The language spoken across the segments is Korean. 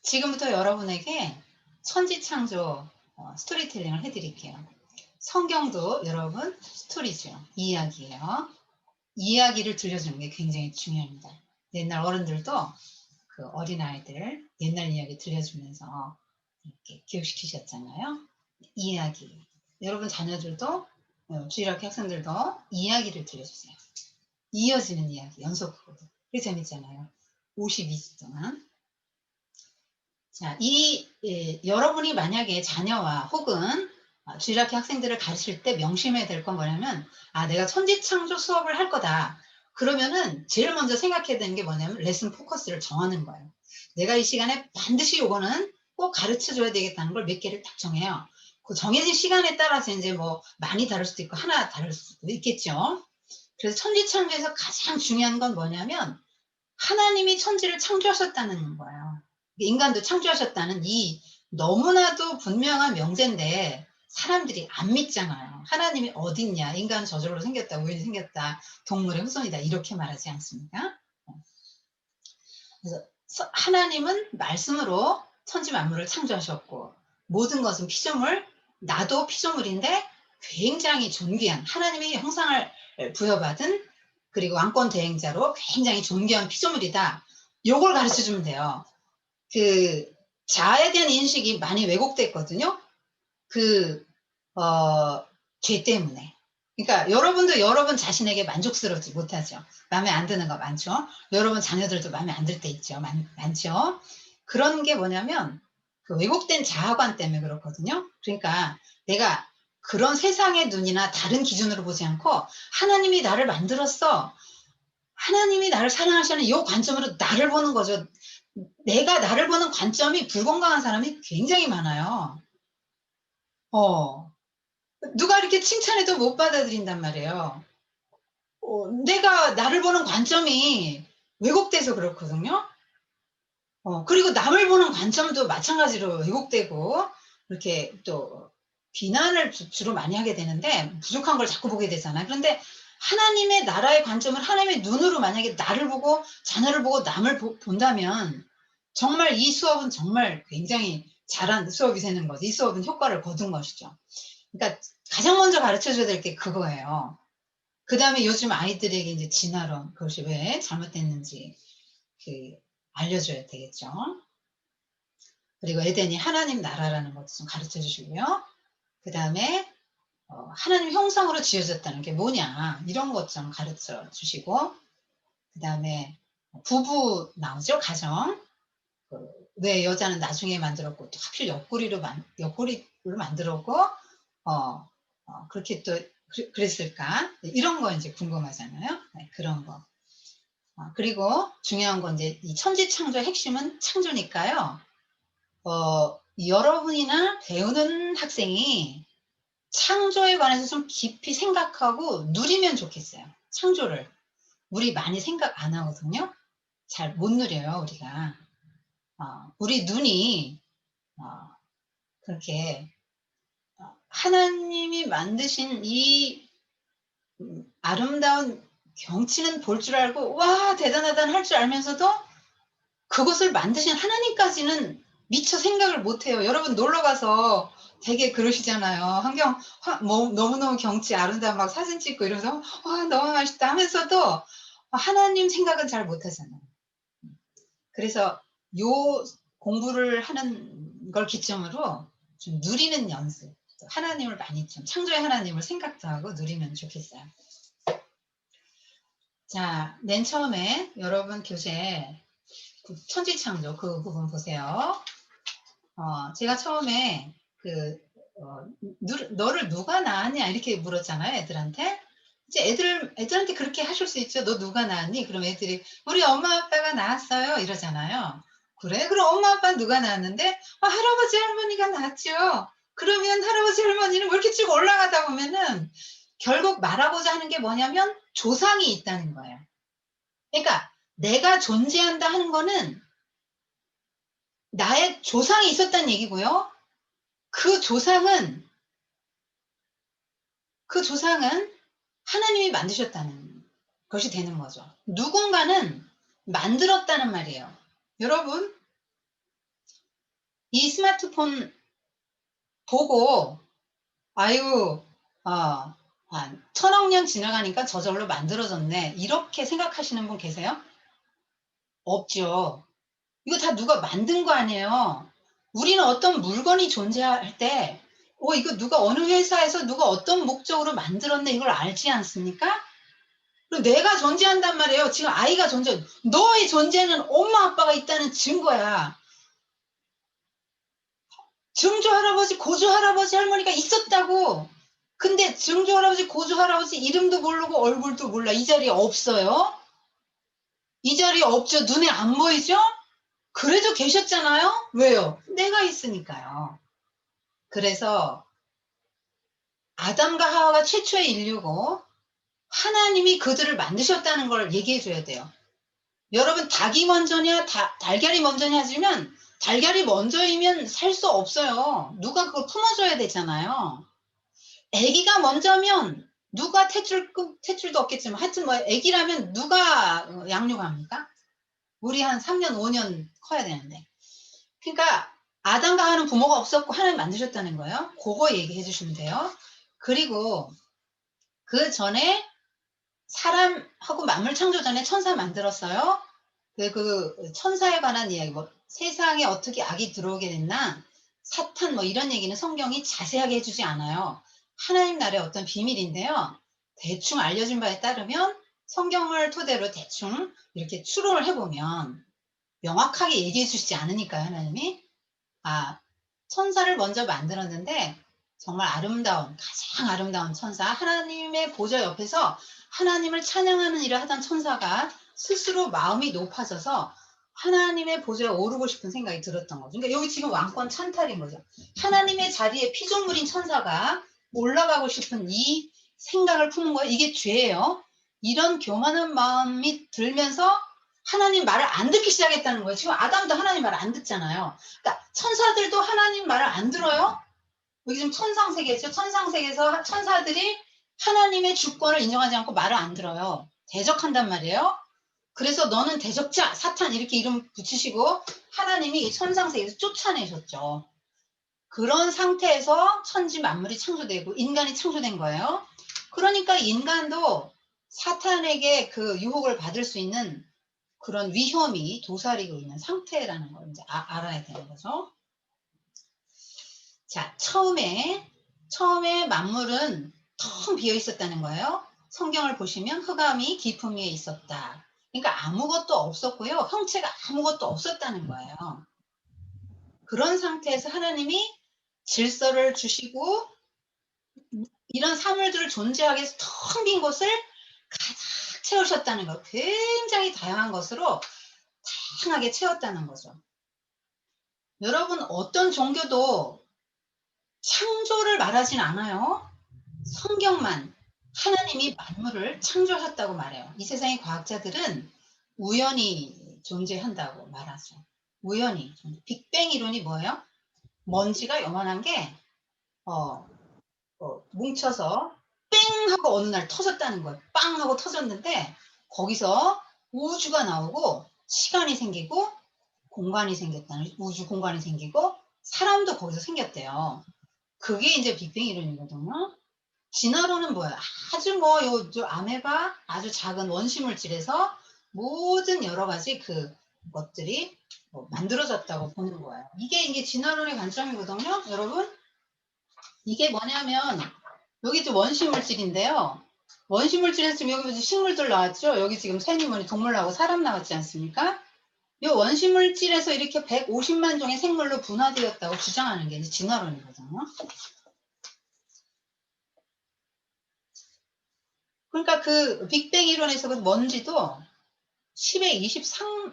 지금부터 여러분에게 천지창조 스토리텔링을 해드릴게요. 성경도 여러분 스토리죠. 이야기예요. 이야기를 들려주는 게 굉장히 중요합니다. 옛날 어른들도 그 어린아이들 옛날 이야기 들려주면서 이렇게 교육시키셨잖아요. 이야기. 여러분 자녀들도 주일학교 학생들도 이야기를 들려주세요. 이어지는 이야기 연속으로. 그게 재밌잖아요. 52주 동안. 자, 여러분이 만약에 자녀와 혹은 주일학교 학생들을 가르칠 때 명심해야 될 건 뭐냐면, 내가 천지창조 수업을 할 거다. 그러면은 제일 먼저 생각해야 되는 게 뭐냐면 레슨 포커스를 정하는 거예요. 내가 이 시간에 반드시 요거는 꼭 가르쳐 줘야 되겠다는 걸 몇 개를 딱 정해요. 그 정해진 시간에 따라서 이제 뭐 많이 다를 수도 있고 하나 다를 수도 있겠죠. 그래서 천지창조에서 가장 중요한 건 뭐냐면 하나님이 천지를 창조하셨다는 거예요. 인간도 창조하셨다는 이 너무나도 분명한 명제인데 사람들이 안 믿잖아요. 하나님이 어딨냐, 인간은 저절로 생겼다, 우연히 생겼다, 동물의 후손이다, 이렇게 말하지 않습니까? 그래서 하나님은 말씀으로 천지 만물을 창조하셨고, 모든 것은 피조물, 나도 피조물인데 굉장히 존귀한 하나님의 형상을 부여받은, 그리고 왕권 대행자로 굉장히 존귀한 피조물이다. 요걸 가르쳐 주면 돼요. 그 자아에 대한 인식이 많이 왜곡됐거든요. 그 죄 때문에. 그러니까 여러분도 여러분 자신에게 만족스럽지 못하죠. 마음에 안 드는 거 많죠. 여러분 자녀들도 마음에 안 들 때 있죠. 많죠. 그런 게 뭐냐면 그 왜곡된 자아관 때문에 그렇거든요. 그러니까 내가 그런 세상의 눈이나 다른 기준으로 보지 않고 하나님이 나를 만들었어. 하나님이 나를 사랑하시는 이 관점으로 나를 보는 거죠. 내가 나를 보는 관점이 불건강한 사람이 굉장히 많아요. 어. 누가 이렇게 칭찬해도 못 받아들인단 말이에요. 내가 나를 보는 관점이 왜곡돼서 그렇거든요. 그리고 남을 보는 관점도 마찬가지로 왜곡되고, 이렇게 또 비난을 주로 많이 하게 되는데, 부족한 걸 자꾸 보게 되잖아요. 그런데 하나님의 나라의 관점을 하나님의 눈으로 만약에 나를 보고 자녀를 보고 남을 본다면 정말 이 수업은 정말 굉장히 잘한 수업이 되는 거죠. 이 수업은 효과를 거둔 것이죠. 그러니까 가장 먼저 가르쳐 줘야 될 게 그거예요. 그다음에 요즘 아이들에게 이제 진화론, 그것이 왜 잘못됐는지 그 알려줘야 되겠죠. 그리고 에덴이 하나님 나라라는 것도 좀 가르쳐 주시고요. 그다음에 하나님 형상으로 지어졌다는 게 뭐냐, 이런 것 좀 가르쳐 주시고, 그다음에 부부 나오죠, 가정. 왜 여자는 나중에 만들었고 또 하필 옆구리로 만들었고 그렇게 또 그랬을까? 이런 거 이제 궁금하잖아요. 네, 그런 거. 그리고 중요한 건 이제 이 천지창조의 핵심은 창조니까요. 여러분이나 배우는 학생이 창조에 관해서 좀 깊이 생각하고 누리면 좋겠어요. 창조를. 우리 많이 생각 안 하거든요. 잘 못 누려요, 우리가. 우리 눈이 어, 그렇게 하나님이 만드신 이 아름다운 경치는 볼 줄 알고 와 대단하다는 할 줄 알면서도 그것을 만드신 하나님까지는 미처 생각을 못 해요. 여러분 놀러 가서 되게 그러시잖아요. 뭐 너무너무 경치 아름다운 막 사진 찍고 이러면서 와 너무 맛있다 하면서도 하나님 생각은 잘 못 하잖아요. 그래서 요 공부를 하는 걸 기점으로 좀 누리는 연습, 하나님을 많이 좀 창조의 하나님을 생각도 하고 누리면 좋겠어요. 자, 맨 처음에 여러분 교재 천지창조 그 부분 보세요. 제가 처음에 너를 누가 낳았냐 이렇게 물었잖아요, 애들한테. 이제 애들한테 그렇게 하실 수 있죠. 너 누가 낳았니? 그럼 애들이 우리 엄마 아빠가 낳았어요 이러잖아요. 그래? 그럼 엄마 아빠 누가 낳았는데? 할아버지 할머니가 낳았죠. 그러면 할아버지 할머니는 뭐 이렇게 쭉 올라가다 보면은 결국 말하고자 하는 게 뭐냐면 조상이 있다는 거예요. 그러니까 내가 존재한다 하는 거는 나의 조상이 있었다는 얘기고요. 그 조상은 그 조상은 하나님이 만드셨다는 것이 되는 거죠. 누군가는 만들었다는 말이에요. 여러분, 이 스마트폰 보고 아유, 한 천억 년 지나가니까 저절로 만들어졌네. 이렇게 생각하시는 분 계세요? 없죠. 이거 다 누가 만든 거 아니에요. 우리는 어떤 물건이 존재할 때, 이거 누가 어느 회사에서 누가 어떤 목적으로 만들었네 이걸 알지 않습니까? 그리고 내가 존재한단 말이에요. 지금 아이가 너의 존재는 엄마 아빠가 있다는 증거야. 증조 할아버지, 고조 할아버지, 할머니가 있었다고. 근데 증조 할아버지, 고조 할아버지 이름도 모르고 얼굴도 몰라. 이 자리에 없어요. 이 자리에 없죠. 눈에 안 보이죠? 그래도 계셨잖아요. 왜요? 내가 있으니까요. 그래서 아담과 하와가 최초의 인류고 하나님이 그들을 만드셨다는 걸 얘기해 줘야 돼요. 여러분 닭이 먼저냐 달걀이 먼저냐 하시면 달걀이 먼저이면 살 수 없어요. 누가 그걸 품어줘야 되잖아요. 아기가 먼저면 누가 tet줄도 없겠지만 하여튼 뭐 아기라면 누가 양육합니까? 우리 한 3년 5년 커야 되는데. 그러니까 아담과 하와는 부모가 없었고 하나님 만드셨다는 거예요. 그거 얘기해 주시면 돼요. 그리고 그 전에 사람하고 만물 창조 전에 천사 만들었어요. 그 천사에 관한 이야기, 뭐 세상에 어떻게 악이 들어오게 됐나, 사탄 뭐 이런 얘기는 성경이 자세하게 해주지 않아요. 하나님 나라의 어떤 비밀인데요. 대충 알려진 바에 따르면 성경을 토대로 대충 이렇게 추론을 해보면 명확하게 얘기해 주시지 않으니까요, 하나님이. 천사를 먼저 만들었는데 정말 가장 아름다운 천사, 하나님의 보좌 옆에서 하나님을 찬양하는 일을 하던 천사가 스스로 마음이 높아져서 하나님의 보좌에 오르고 싶은 생각이 들었던 거죠. 그러니까 여기 지금 왕권 찬탈인 거죠. 하나님의 자리에 피조물인 천사가 올라가고 싶은 이 생각을 품은 거예요. 이게 죄예요. 이런 교만한 마음이 들면서 하나님 말을 안 듣기 시작했다는 거예요. 지금 아담도 하나님 말을 안 듣잖아요. 그러니까 천사들도 하나님 말을 안 들어요. 여기 지금 천상세계죠. 천상세계에서 천사들이 하나님의 주권을 인정하지 않고 말을 안 들어요. 대적한단 말이에요. 그래서 너는 대적자, 사탄 이렇게 이름 붙이시고 하나님이 천상세계에서 쫓아내셨죠. 그런 상태에서 천지 만물이 창조되고 인간이 창조된 거예요. 그러니까 인간도 사탄에게 그 유혹을 받을 수 있는 그런 위험이 도사리고 있는 상태라는 걸 이제 알아야 되는 거죠. 자, 처음에 만물은 텅 비어 있었다는 거예요. 성경을 보시면 흑암이 깊음 위에 있었다. 그러니까 아무것도 없었고요. 형체가 아무것도 없었다는 거예요. 그런 상태에서 하나님이 질서를 주시고 이런 사물들을 존재하게 해서 텅 빈 곳을 가득 채우셨다는 거. 굉장히 다양한 것으로 다양하게 채웠다는 거죠. 여러분 어떤 종교도 창조를 말하진 않아요. 성경만 하나님이 만물을 창조하셨다고 말해요. 이 세상의 과학자들은 우연히 존재한다고 말하죠. 우연히. 빅뱅 이론이 뭐예요? 먼지가 요만한 게 뭉쳐서 뺑 하고 어느 날 터졌다는 거예요. 빵 하고 터졌는데 거기서 우주가 나오고 시간이 생기고 공간이 생겼다는, 우주 공간이 생기고 사람도 거기서 생겼대요. 그게 이제 빅뱅 이론이거든요. 진화론은 뭐야? 아주 요 아메바 아주 작은 원시 물질에서 모든 여러 가지 그 것들이 만들어졌다고 보는 거예요. 이게 진화론의 관점이거든요, 여러분. 이게 뭐냐면 여기 좀 원시 물질인데요. 원시 물질에서 지금 여기 식물들 나왔죠? 여기 지금 새니머니 동물 나오고 사람 나왔지 않습니까? 이 원시 물질에서 이렇게 150만 종의 생물로 분화되었다고 주장하는 게 진화론이거든요. 그러니까 그 빅뱅 이론에서 그 먼지도 10의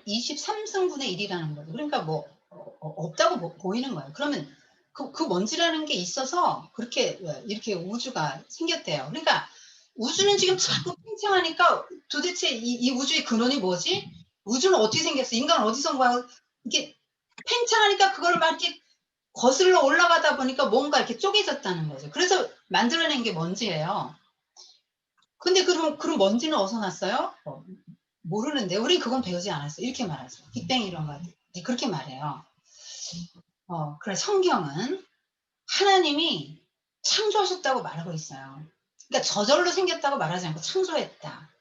23승분의 1이라는 거죠. 그러니까 뭐 없다고 보이는 거예요. 그러면 그 먼지라는 게 있어서 그렇게 이렇게 우주가 생겼대요. 그러니까 우주는 지금 자꾸 팽창하니까 도대체 이 우주의 근원이 뭐지? 우주는 어떻게 생겼어? 인간은 어디서 온 이게 팽창하니까 그걸 막 이렇게 거슬러 올라가다 보니까 뭔가 이렇게 쪼개졌다는 거죠. 그래서 만들어낸 게 먼지예요. 근데 그럼 먼지는 어디서 났어요? 모르는데 우리 그건 배우지 않았어요. 이렇게 말하죠. 빅뱅 이론가 그렇게 말해요. 그래 성경은 하나님이 창조하셨다고 말하고 있어요. 그러니까 저절로 생겼다고 말하지 않고 창조했다.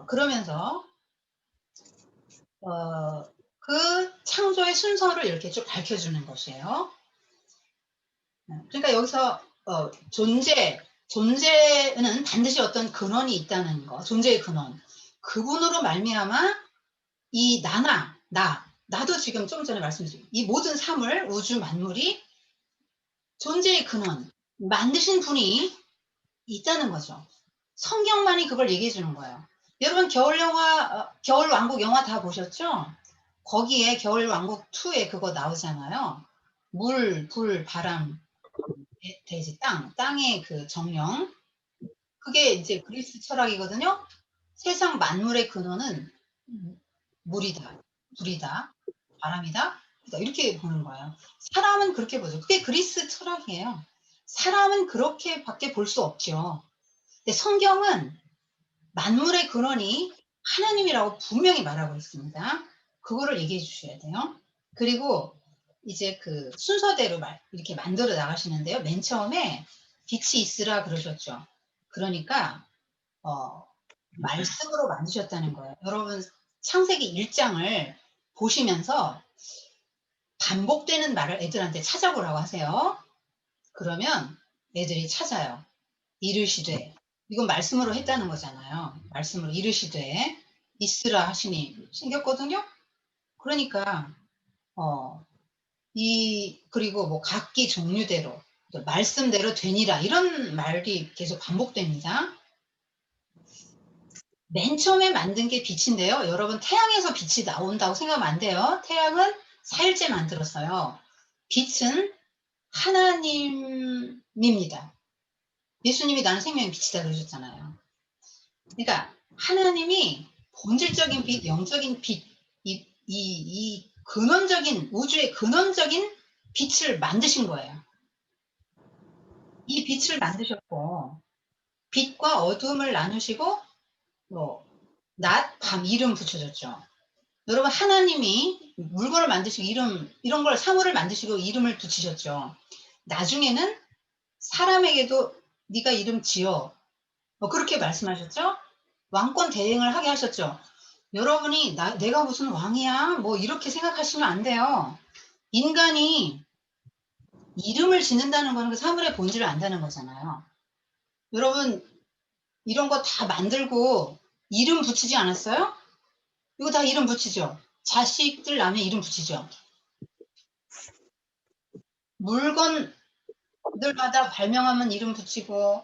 그러면서 그 창조의 순서를 이렇게 쭉 밝혀주는 것이에요. 그러니까 여기서 존재는 반드시 어떤 근원이 있다는 거, 존재의 근원. 그분으로 말미암아 이 나도 지금 좀 전에 말씀드린 이 모든 사물, 우주 만물이 존재의 근원, 만드신 분이 있다는 거죠. 성경만이 그걸 얘기해 주는 거예요. 여러분 겨울왕국 영화 다 보셨죠? 거기에 겨울왕국 2에 그거 나오잖아요. 물, 불, 바람, 대지, 땅의 그 정령. 그게 이제 그리스 철학이거든요. 세상 만물의 근원은 물이다, 불이다, 바람이다. 그러니까 이렇게 보는 거예요. 사람은 그렇게 보죠. 그게 그리스 철학이에요. 사람은 그렇게밖에 볼 수 없죠. 근데 성경은 만물의 근원이 하나님이라고 분명히 말하고 있습니다. 그거를 얘기해 주셔야 돼요. 그리고 이제 그 순서대로 이렇게 만들어 나가시는데요. 맨 처음에 빛이 있으라 그러셨죠. 그러니까 말씀으로 만드셨다는 거예요. 여러분 창세기 1장을 보시면서 반복되는 말을 애들한테 찾아보라고 하세요. 그러면 애들이 찾아요. 이르시되 이건 말씀으로 했다는 거잖아요. 말씀으로 이르시되 있으라 하시니 생겼거든요. 그러니까 그리고 뭐 각기 종류대로 말씀대로 되니라 이런 말이 계속 반복됩니다. 맨 처음에 만든 게 빛인데요. 여러분 태양에서 빛이 나온다고 생각하면 안 돼요. 태양은 4일째 만들었어요. 빛은 하나님입니다. 예수님이 나는 생명의 빛이다 그러셨잖아요. 그러니까 하나님이 본질적인 빛, 영적인 빛, 이 근원적인 우주의 근원적인 빛을 만드신 거예요. 이 빛을 만드셨고 빛과 어둠을 나누시고 낮, 밤 이름 붙여줬죠. 여러분 하나님이 물건을 만드시고 이런 걸 사물을 만드시고 이름을 붙이셨죠. 나중에는 사람에게도 네가 이름 지어 그렇게 말씀하셨죠. 왕권 대행을 하게 하셨죠. 여러분이 내가 무슨 왕이야 뭐 이렇게 생각하시면 안 돼요. 인간이 이름을 짓는다는 거는 그 사물의 본질을 안다는 거잖아요. 여러분 이런 거 다 만들고 이름 붙이지 않았어요? 이거 다 이름 붙이죠. 자식들 나면 이름 붙이죠. 물건들마다 발명하면 이름 붙이고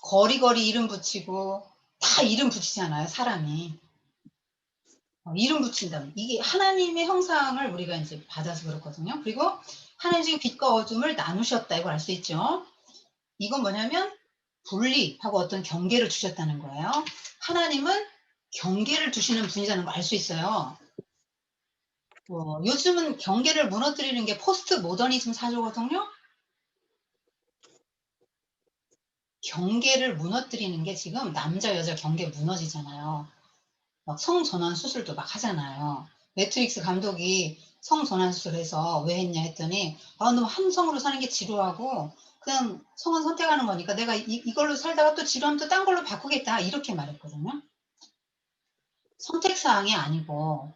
거리거리 이름 붙이고 다 이름 붙이잖아요. 사람이. 이름 붙인다면 이게 하나님의 형상을 우리가 이제 받아서 그렇거든요. 그리고 하나님이 빛과 어둠을 나누셨다 이걸 알 수 있죠. 이건 뭐냐면 분리하고 어떤 경계를 주셨다는 거예요. 하나님은 경계를 두시는 분이라는 걸 알 수 있어요. 요즘은 경계를 무너뜨리는 게 포스트 모더니즘 사조거든요. 경계를 무너뜨리는 게 지금 남자 여자 경계 무너지잖아요. 막 성전환 수술도 막 하잖아요. 매트릭스 감독이 성전환 수술해서 왜 했냐 했더니 너무 함성으로 사는 게 지루하고 그냥 성은 선택하는 거니까 내가 이걸로 살다가 또 지루하면 또 딴 걸로 바꾸겠다 이렇게 말했거든요. 선택사항이 아니고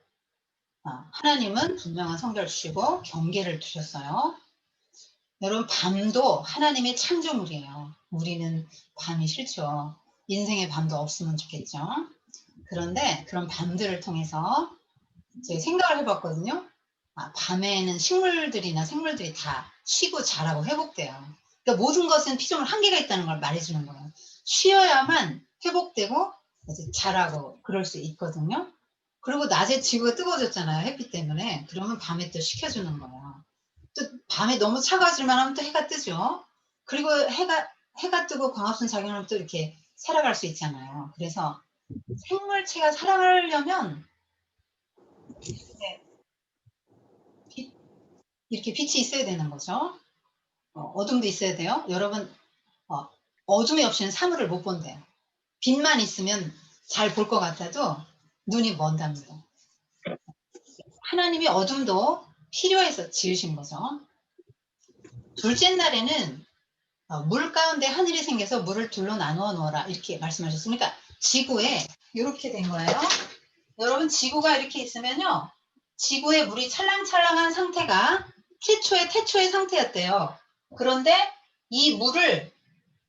하나님은 분명한 성결 주시고 경계를 두셨어요. 여러분 밤도 하나님의 창조물이에요. 우리는 밤이 싫죠. 인생의 밤도 없으면 좋겠죠. 그런데 그런 밤들을 통해서 제가 생각을 해봤거든요. 밤에는 식물들이나 생물들이 다 쉬고 자라고 회복돼요. 그러니까 모든 것은 피조물 한계가 있다는 걸 말해주는 거예요. 쉬어야만 회복되고 이제 자라고 그럴 수 있거든요. 그리고 낮에 지구가 뜨거워졌잖아요. 햇빛 때문에. 그러면 밤에 또 식혀주는 거예요. 또 밤에 너무 차가워질만 하면 또 해가 뜨죠. 그리고 해가 뜨고 광합성 작용하면 또 이렇게 살아갈 수 있잖아요. 그래서 생물체가 살아가려면 이렇게 빛이 있어야 되는 거죠. 어둠도 있어야 돼요. 여러분 어둠이 없이는 사물을 못 본대요. 빛만 있으면 잘 볼 것 같아도 눈이 먼답니다. 하나님이 어둠도 필요해서 지으신 거죠. 둘째 날에는 물 가운데 하늘이 생겨서 물을 둘로 나누어 놓아라 이렇게 말씀하셨습니다. 그러니까 지구에 이렇게 된 거예요. 여러분 지구가 이렇게 있으면요. 지구에 물이 찰랑찰랑한 상태가 태초의 상태였대요. 그런데 이 물을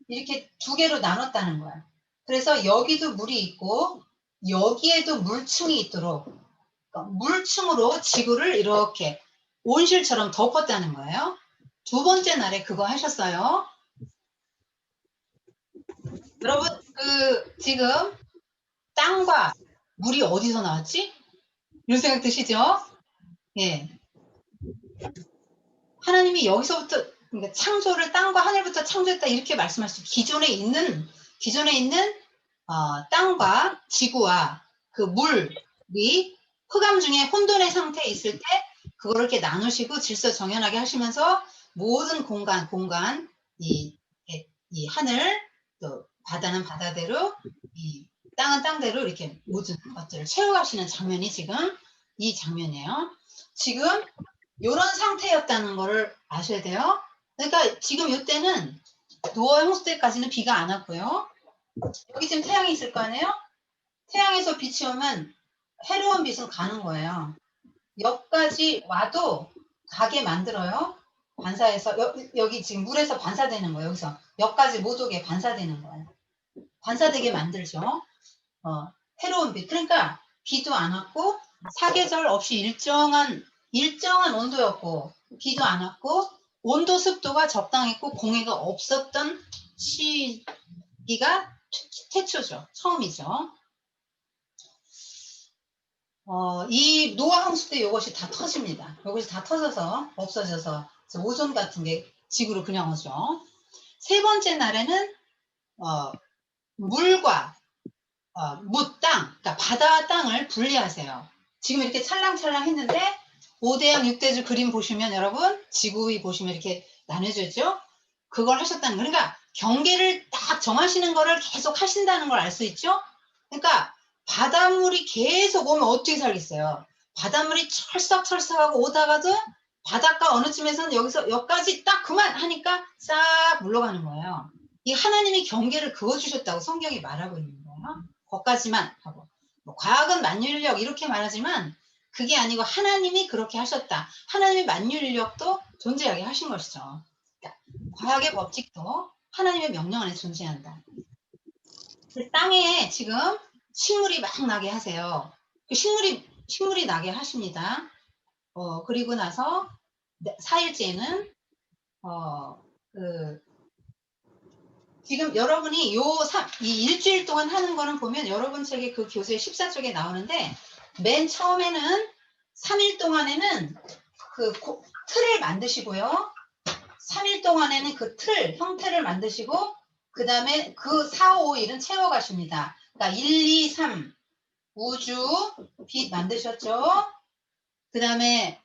이렇게 두 개로 나눴다는 거예요. 그래서 여기도 물이 있고 여기에도 물층이 있도록 물층으로 지구를 이렇게 온실처럼 덮었다는 거예요. 두 번째 날에 그거 하셨어요. 여러분 지금 땅과 물이 어디서 나왔지? 이런 생각 드시죠? 예. 하나님이 여기서부터 그러니까 창조를 땅과 하늘부터 창조했다 이렇게 말씀하시죠. 기존에 있는 땅과 지구와 그 물이 흑암 중에 혼돈의 상태에 있을 때 그거를 이렇게 나누시고 질서 정연하게 하시면서 모든 공간 이 하늘 또 바다는 바다대로 이 땅은 땅대로 이렇게 모든 것들을 채워가시는 장면이 지금 이 장면이에요. 지금 이런 상태였다는 거를 아셔야 돼요. 그러니까 지금 이때는 노아 홍수 때까지는 비가 안 왔고요. 여기 지금 태양이 있을 거 아니에요? 태양에서 빛이 오면 해로운 빛은 가는 거예요. 여기까지 와도 가게 만들어요. 반사해서 여기 지금 물에서 반사되는 거예요. 여기서 여기까지 못 오게 반사되는 거예요. 반사되게 만들죠. 해로운 빛. 그러니까 비도 안 왔고 사계절 없이 일정한 온도였고 비도 안 왔고 온도 습도가 적당했고 공해가 없었던 시기가 태초죠. 처음이죠. 이 노아 홍수 때 이것이 다 터집니다. 이것이 다 터져서 없어져서 오존 같은 게 지구로 그냥 오죠. 세 번째 날에는 물과 땅, 그러니까 바다와 땅을 분리하세요. 지금 이렇게 찰랑찰랑 했는데 5대양 6대주 그림 보시면 여러분 지구위 보시면 이렇게 나눠졌죠. 그걸 하셨다는 거. 그러니까 경계를 딱 정하시는 거를 계속 하신다는 걸 알 수 있죠. 그러니까 바닷물이 계속 오면 어떻게 살겠어요. 바닷물이 철썩철썩하고 오다가도 바닷가 어느 쯤에서는 여기까지 딱 그만 하니까 싹 물러가는 거예요. 이 하나님이 경계를 그어주셨다고 성경이 말하고 있는 거예요. 거기까지만 하고. 과학은 만유인력 이렇게 말하지만 그게 아니고 하나님이 그렇게 하셨다. 하나님의 만유인력도 존재하게 하신 것이죠. 그러니까 과학의 법칙도 하나님의 명령 안에 존재한다. 땅에 지금 식물이 막 나게 하세요. 식물이 나게 하십니다. 그리고 나서 4일째는 지금 여러분이 이 일주일 동안 하는 거는 보면 여러분 책의 그 교재 14쪽에 나오는데 맨 처음에는 3일 동안에는 그 틀을 만드시고요. 3일 동안에는 그 형태를 만드시고 그 다음에 그 4, 5일은 채워가십니다. 그러니까 1, 2, 3 우주, 빛 만드셨죠? 그 다음에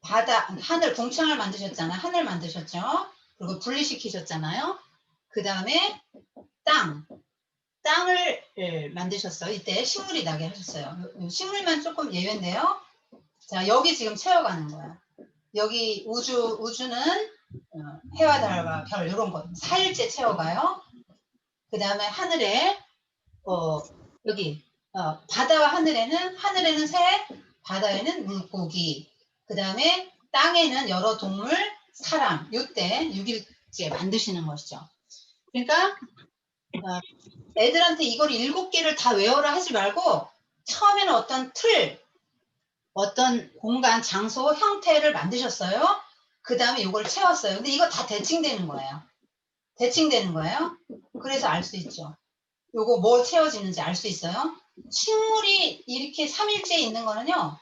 바다, 하늘, 공창을 만드셨잖아요. 하늘 만드셨죠? 그리고 분리시키셨잖아요. 그 다음에 땅을 만드셨어요. 이때 식물이 나게 하셨어요. 식물만 조금 예외인데요. 자, 여기 지금 채워가는 거야. 여기 우주는 해와 달과 별 이런 거 4일째 채워가요. 그 다음에 하늘에 여기 바다와 하늘에는 새, 바다에는 물고기, 그 다음에 땅에는 여러 동물, 사람, 요때 6일째 만드시는 것이죠. 그러니까 애들한테 이걸 7개를 다 외워라 하지 말고 처음에는 어떤 공간, 장소, 형태를 만드셨어요. 그 다음에 이걸 채웠어요. 근데 이거 다 대칭되는 거예요. 그래서 알 수 있죠. 요거 뭐 채워지는지 알 수 있어요. 식물이 이렇게 3일째 있는 거는요.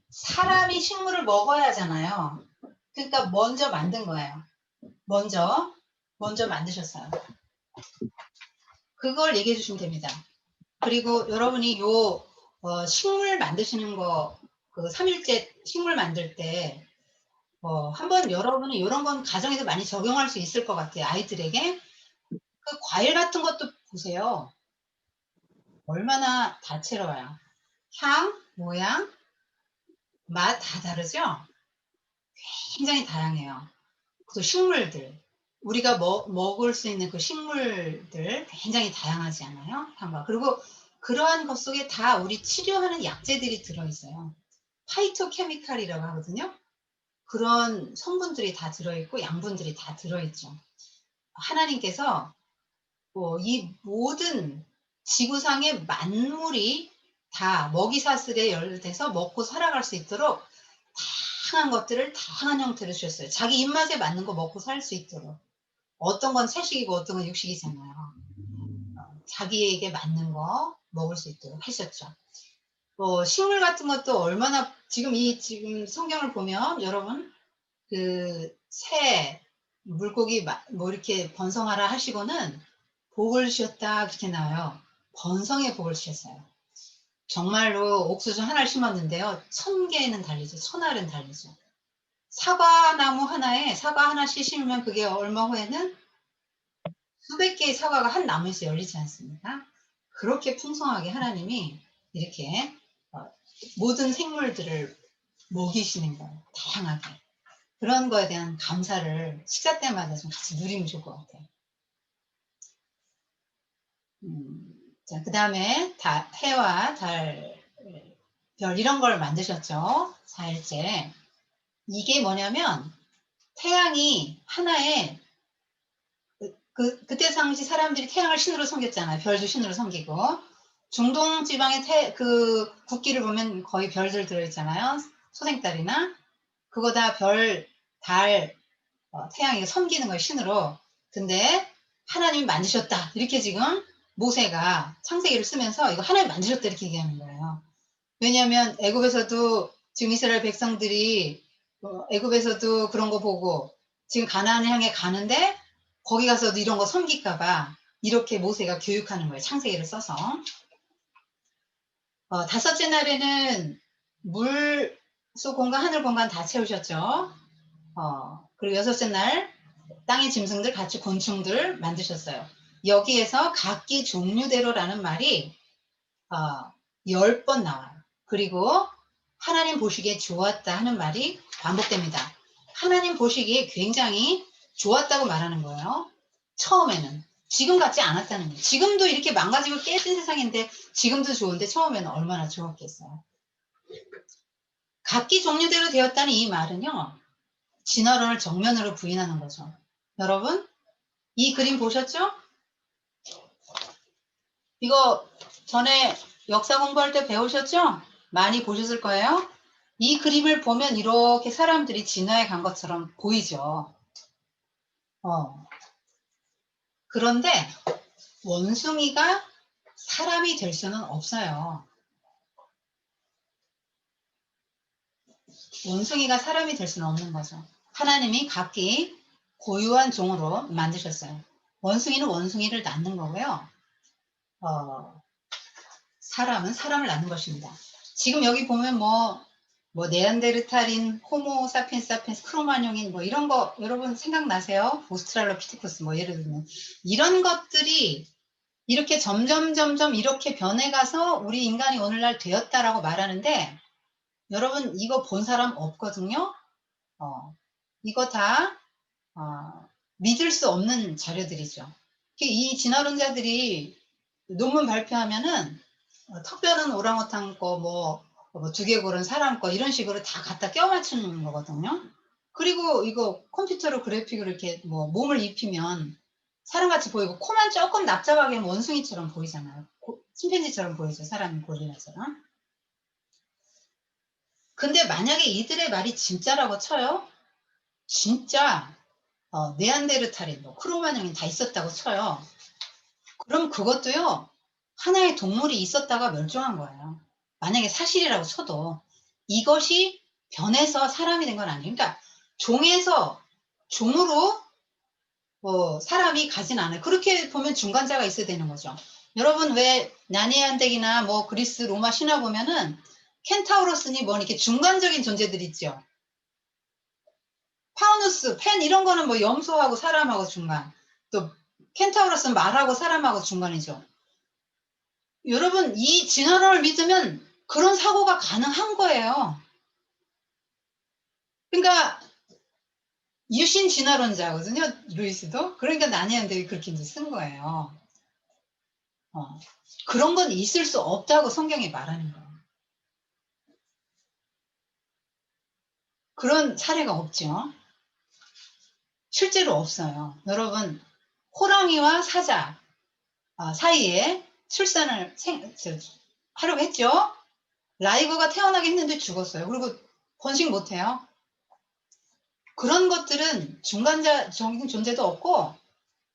사람이 식물을 먹어야 하잖아요. 그러니까 먼저 만든 거예요. 먼저 만드셨어요. 그걸 얘기해 주시면 됩니다. 그리고 여러분이 식물 만드시는 거, 그 3일째 식물 만들 때, 한번 여러분이 이런 건 가정에서 많이 적용할 수 있을 것 같아요. 아이들에게. 그 과일 같은 것도 보세요. 얼마나 다채로워요. 향, 모양, 맛 다 다르죠? 굉장히 다양해요. 또 식물들, 우리가 먹을 수 있는 그 식물들 굉장히 다양하지 않아요? 단과. 그리고 그러한 것 속에 다 우리 치료하는 약재들이 들어있어요. 파이토케미칼이라고 하거든요. 그런 성분들이 다 들어있고 양분들이 다 들어있죠. 하나님께서 이 모든 지구상의 만물이 다 먹이사슬에 연결돼서 먹고 살아갈 수 있도록 다양한 것들을 다양한 형태로 주셨어요. 자기 입맛에 맞는 거 먹고 살 수 있도록. 어떤 건 채식이고 어떤 건 육식이잖아요. 자기에게 맞는 거 먹을 수 있도록 하셨죠. 식물 같은 것도 얼마나 지금 성경을 보면 여러분 새, 물고기 뭐 이렇게 번성하라 하시고는 복을 주셨다 그렇게 나와요. 번성의 복을 주셨어요. 정말로 옥수수 하나를 심었는데요. 1000개는 달리죠. 1000알은 달리죠. 사과나무 하나에 사과 하나씩 심으면 그게 얼마 후에는 수백 개의 사과가 한 나무에서 열리지 않습니까? 그렇게 풍성하게 하나님이 이렇게 모든 생물들을 먹이시는 거예요. 다양하게. 그런 거에 대한 감사를 식사 때마다 좀 같이 누리면 좋을 것 같아요. 자, 그 다음에 해와 달, 별 이런 걸 만드셨죠. 4일째. 이게 뭐냐면 태양이 하나의 그때 당시 사람들이 태양을 신으로 섬겼잖아요. 별도 신으로 섬기고. 중동 지방의 국기를 보면 거의 별들 들어있잖아요. 소생달이나. 그거 다 별, 달, 태양이 섬기는 거예요. 신으로. 근데 하나님이 만드셨다. 이렇게 지금 모세가 창세기를 쓰면서 이거 하나님 만드셨다. 이렇게 얘기하는 거예요. 왜냐하면 애굽에서도 지금 이스라엘 백성들이 애굽에서도 그런 거 보고 지금 가나안을 향해 가는데 거기 가서도 이런 거 섬길까 봐 이렇게 모세가 교육하는 거예요. 창세기를 써서. 다섯째 날에는 물속 공간, 하늘 공간 다 채우셨죠. 그리고 여섯째 날 땅의 짐승들, 같이 곤충들 만드셨어요. 여기에서 각기 종류대로라는 말이 10번 나와요. 그리고 하나님 보시기에 좋았다 하는 말이 반복됩니다. 하나님 보시기에 굉장히 좋았다고 말하는 거예요. 처음에는. 지금 같지 않았다는 거예요. 지금도 이렇게 망가지고 깨진 세상인데 지금도 좋은데 처음에는 얼마나 좋았겠어요. 각기 종류대로 되었다는 이 말은요. 진화론을 정면으로 부인하는 거죠. 여러분 이 그림 보셨죠? 이거 전에 역사 공부할 때 배우셨죠? 많이 보셨을 거예요. 이 그림을 보면 이렇게 사람들이 진화해 간 것처럼 보이죠. 그런데 원숭이가 사람이 될 수는 없어요. 원숭이가 사람이 될 수는 없는 거죠. 하나님이 각기 고유한 종으로 만드셨어요. 원숭이는 원숭이를 낳는 거고요. 사람은 사람을 낳는 것입니다. 지금 여기 보면 네안데르탈인, 호모 사피엔스 사피엔스, 크로마뇽인 이런 거 여러분 생각나세요? 오스트랄로피테쿠스 예를 들면 이런 것들이 이렇게 점점 이렇게 변해가서 우리 인간이 오늘날 되었다라고 말하는데 여러분 이거 본 사람 없거든요. 이거 다 믿을 수 없는 자료들이죠. 이 진화론자들이 논문 발표하면은 턱뼈는 오랑우탄 거, 두개골은 사람 거 이런 식으로 다 갖다 껴 맞추는 거거든요. 그리고 이거 컴퓨터로 그래픽을 이렇게 몸을 입히면 사람같이 보이고 코만 조금 납작하게 원숭이처럼 보이잖아요. 침팬지처럼 보이죠. 사람 고릴라처럼. 근데 만약에 이들의 말이 진짜라고 쳐요. 진짜 네안데르탈인, 크로마뇽인 다 있었다고 쳐요. 그럼 그것도요. 하나의 동물이 있었다가 멸종한 거예요. 만약에 사실이라고 쳐도 이것이 변해서 사람이 된 건 아니에요. 그러니까 종에서 종으로 사람이 가진 않아요. 그렇게 보면 중간자가 있어야 되는 거죠. 여러분 왜 나니안덱이나 그리스 로마 신화 보면은 켄타우로스니 이렇게 중간적인 존재들 있죠. 파우누스, 펜 이런 거는 염소하고 사람하고 중간. 또 켄타우로스는 말하고 사람하고 중간이죠. 여러분 이 진화론을 믿으면 그런 사고가 가능한 거예요. 그러니까 유신 진화론자거든요. 루이스도. 그러니까 난해한데 그렇게 이제 쓴 거예요. 그런 건 있을 수 없다고 성경이 말하는 거예요. 그런 사례가 없죠. 실제로 없어요. 여러분, 호랑이와 사자 사이에 출산을 하려고 했죠. 라이거가 태어나게 했는데 죽었어요. 그리고 번식 못해요. 그런 것들은 중간자적인 존재도 없고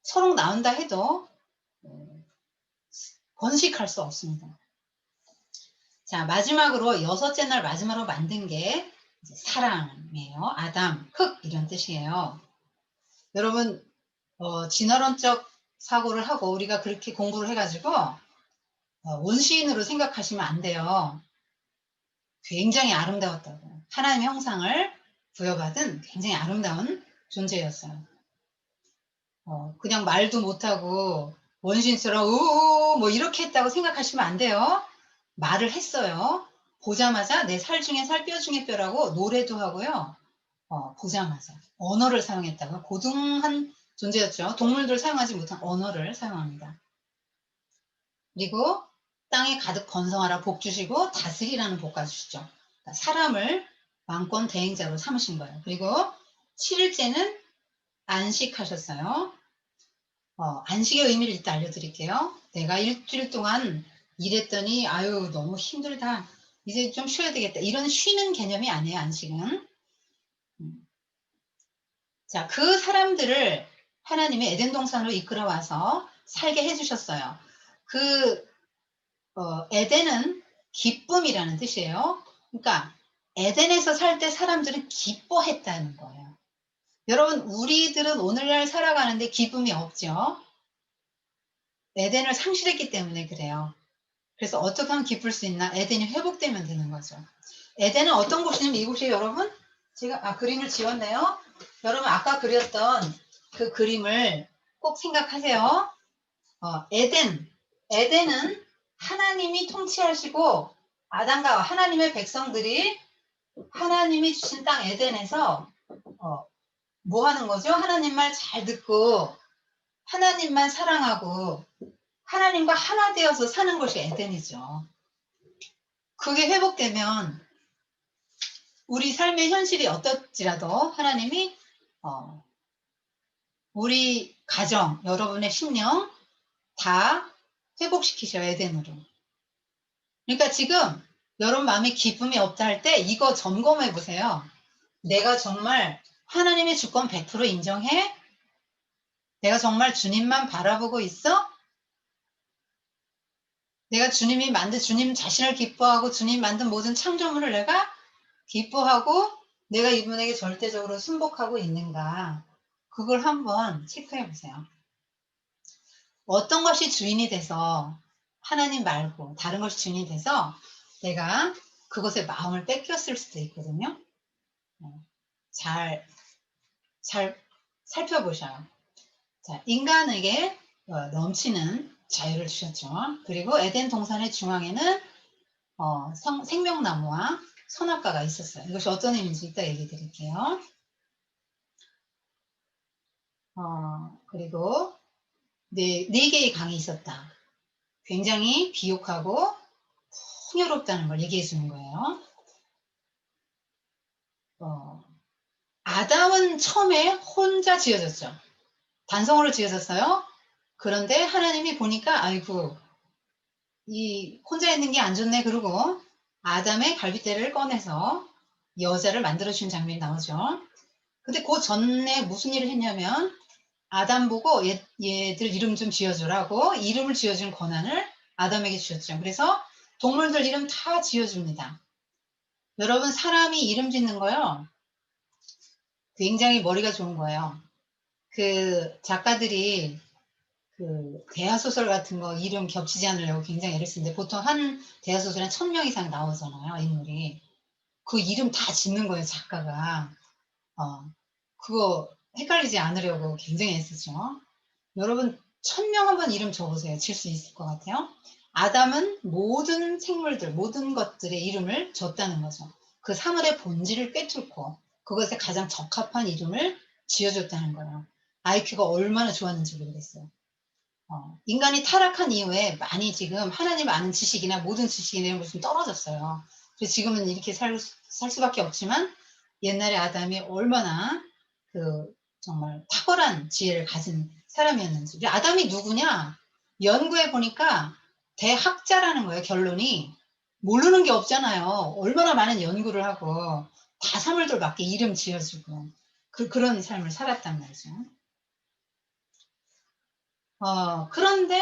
서로 나온다 해도 번식할 수 없습니다. 자, 마지막으로 6째 날 마지막으로 만든 게 사랑이에요. 아담, 흙 이런 뜻이에요. 여러분 진화론적 사고를 하고 우리가 그렇게 공부를 해가지고 원시인으로 생각하시면 안 돼요. 굉장히 아름다웠다고. 하나님의 형상을 부여받은 굉장히 아름다운 존재였어요. 그냥 말도 못하고 원신처럼 우우 뭐 이렇게 했다고 생각하시면 안 돼요. 말을 했어요. 보자마자 내 살 중에 살, 뼈 중에 뼈라고 노래도 하고요. 보자마자 언어를 사용했다고. 고등한 존재였죠. 동물들 사용하지 못한 언어를 사용합니다. 그리고 땅에 가득 번성하라 복 주시고 다스리라는 복까지 주시죠. 그러니까 사람을 왕권 대행자로 삼으신 거예요. 그리고 7일째는 안식하셨어요. 안식의 의미를 일단 알려드릴게요. 내가 일주일 동안 일했더니 아유 너무 힘들다. 이제 좀 쉬어야 되겠다. 이런 쉬는 개념이 아니에요. 안식은. 자, 그 사람들을 하나님이 에덴 동산으로 이끌어 와서 살게 해주셨어요. 에덴은 기쁨이라는 뜻이에요. 그러니까 에덴에서 살 때 사람들은 기뻐했다는 거예요. 여러분, 우리들은 오늘날 살아가는데 기쁨이 없죠. 에덴을 상실했기 때문에 그래요. 그래서 어떻게 하면 기쁠 수 있나? 에덴이 회복되면 되는 거죠. 에덴은 어떤 곳이냐면 이곳이 여러분, 제가 그림을 지웠네요. 여러분 아까 그렸던 그 그림을 꼭 생각하세요. 에덴은 하나님이 통치하시고 아담과 하나님의 백성들이 하나님이 주신 땅 에덴에서 뭐 하는 거죠? 하나님 말 잘 듣고 하나님만 사랑하고 하나님과 하나 되어서 사는 것이 에덴이죠. 그게 회복되면 우리 삶의 현실이 어떨지라도 하나님이 우리 가정, 여러분의 심령 다 회복시키셔야 에덴으로. 그러니까 지금 여러분 마음에 기쁨이 없다 할 때 이거 점검해 보세요. 내가 정말 하나님의 주권 100% 인정해? 내가 정말 주님만 바라보고 있어? 내가 주님이 만든 주님 자신을 기뻐하고 주님 만든 모든 창조물을 내가 기뻐하고 내가 이분에게 절대적으로 순복하고 있는가? 그걸 한번 체크해 보세요. 어떤 것이 주인이 돼서 하나님 말고 다른 것이 주인이 돼서 내가 그것에 마음을 뺏겼을 수도 있거든요. 잘 살펴보셔요. 자, 인간에게 넘치는 자유를 주셨죠. 그리고 에덴 동산의 중앙에는 생명나무와 선악과가 있었어요. 이것이 어떤 의미인지 이따 얘기 드릴게요. 그리고 네 개의 강이 있었다. 굉장히 비옥하고 풍요롭다는 걸 얘기해 주는 거예요. 아담은 처음에 혼자 지어졌죠. 단성으로 지어졌어요. 그런데 하나님이 보니까 아이고 이 혼자 있는 게 안 좋네. 그러고 아담의 갈빗대를 꺼내서 여자를 만들어주는 장면이 나오죠. 근데 그 전에 무슨 일을 했냐면 아담 보고 얘들 이름 좀 지어주라고 이름을 지어주는 권한을 아담에게 주셨죠. 그래서 동물들 이름 다 지어줍니다. 여러분 사람이 이름 짓는 거요. 굉장히 머리가 좋은 거예요. 그 작가들이 그 대하소설 같은 거 이름 겹치지 않으려고 굉장히 애를 쓰는데 보통 한 대하소설에 1000명 이상 나오잖아요, 인물이. 그 이름 다 짓는 거예요, 작가가. 그거 헷갈리지 않으려고 굉장히 애쓰죠. 여러분 1000명 한번 이름 적으세요. 질 수 있을 것 같아요. 아담은 모든 생물들, 모든 것들의 이름을 줬다는 거죠. 그 사물의 본질을 꿰뚫고 그것에 가장 적합한 이름을 지어줬다는 거예요. IQ가 얼마나 좋았는지 모르겠어요. 인간이 타락한 이후에 많이 지금 하나님 아는 지식이나 모든 지식이나 이런 것이 좀 떨어졌어요. 그래서 지금은 이렇게 살 수밖에 없지만 옛날에 아담이 얼마나 그 정말 탁월한 지혜를 가진 사람이었는지. 아담이 누구냐? 연구해 보니까 대학자라는 거예요, 결론이. 모르는 게 없잖아요. 얼마나 많은 연구를 하고 다 사물들밖에 이름 지어주고 그런 삶을 살았단 말이죠. 그런데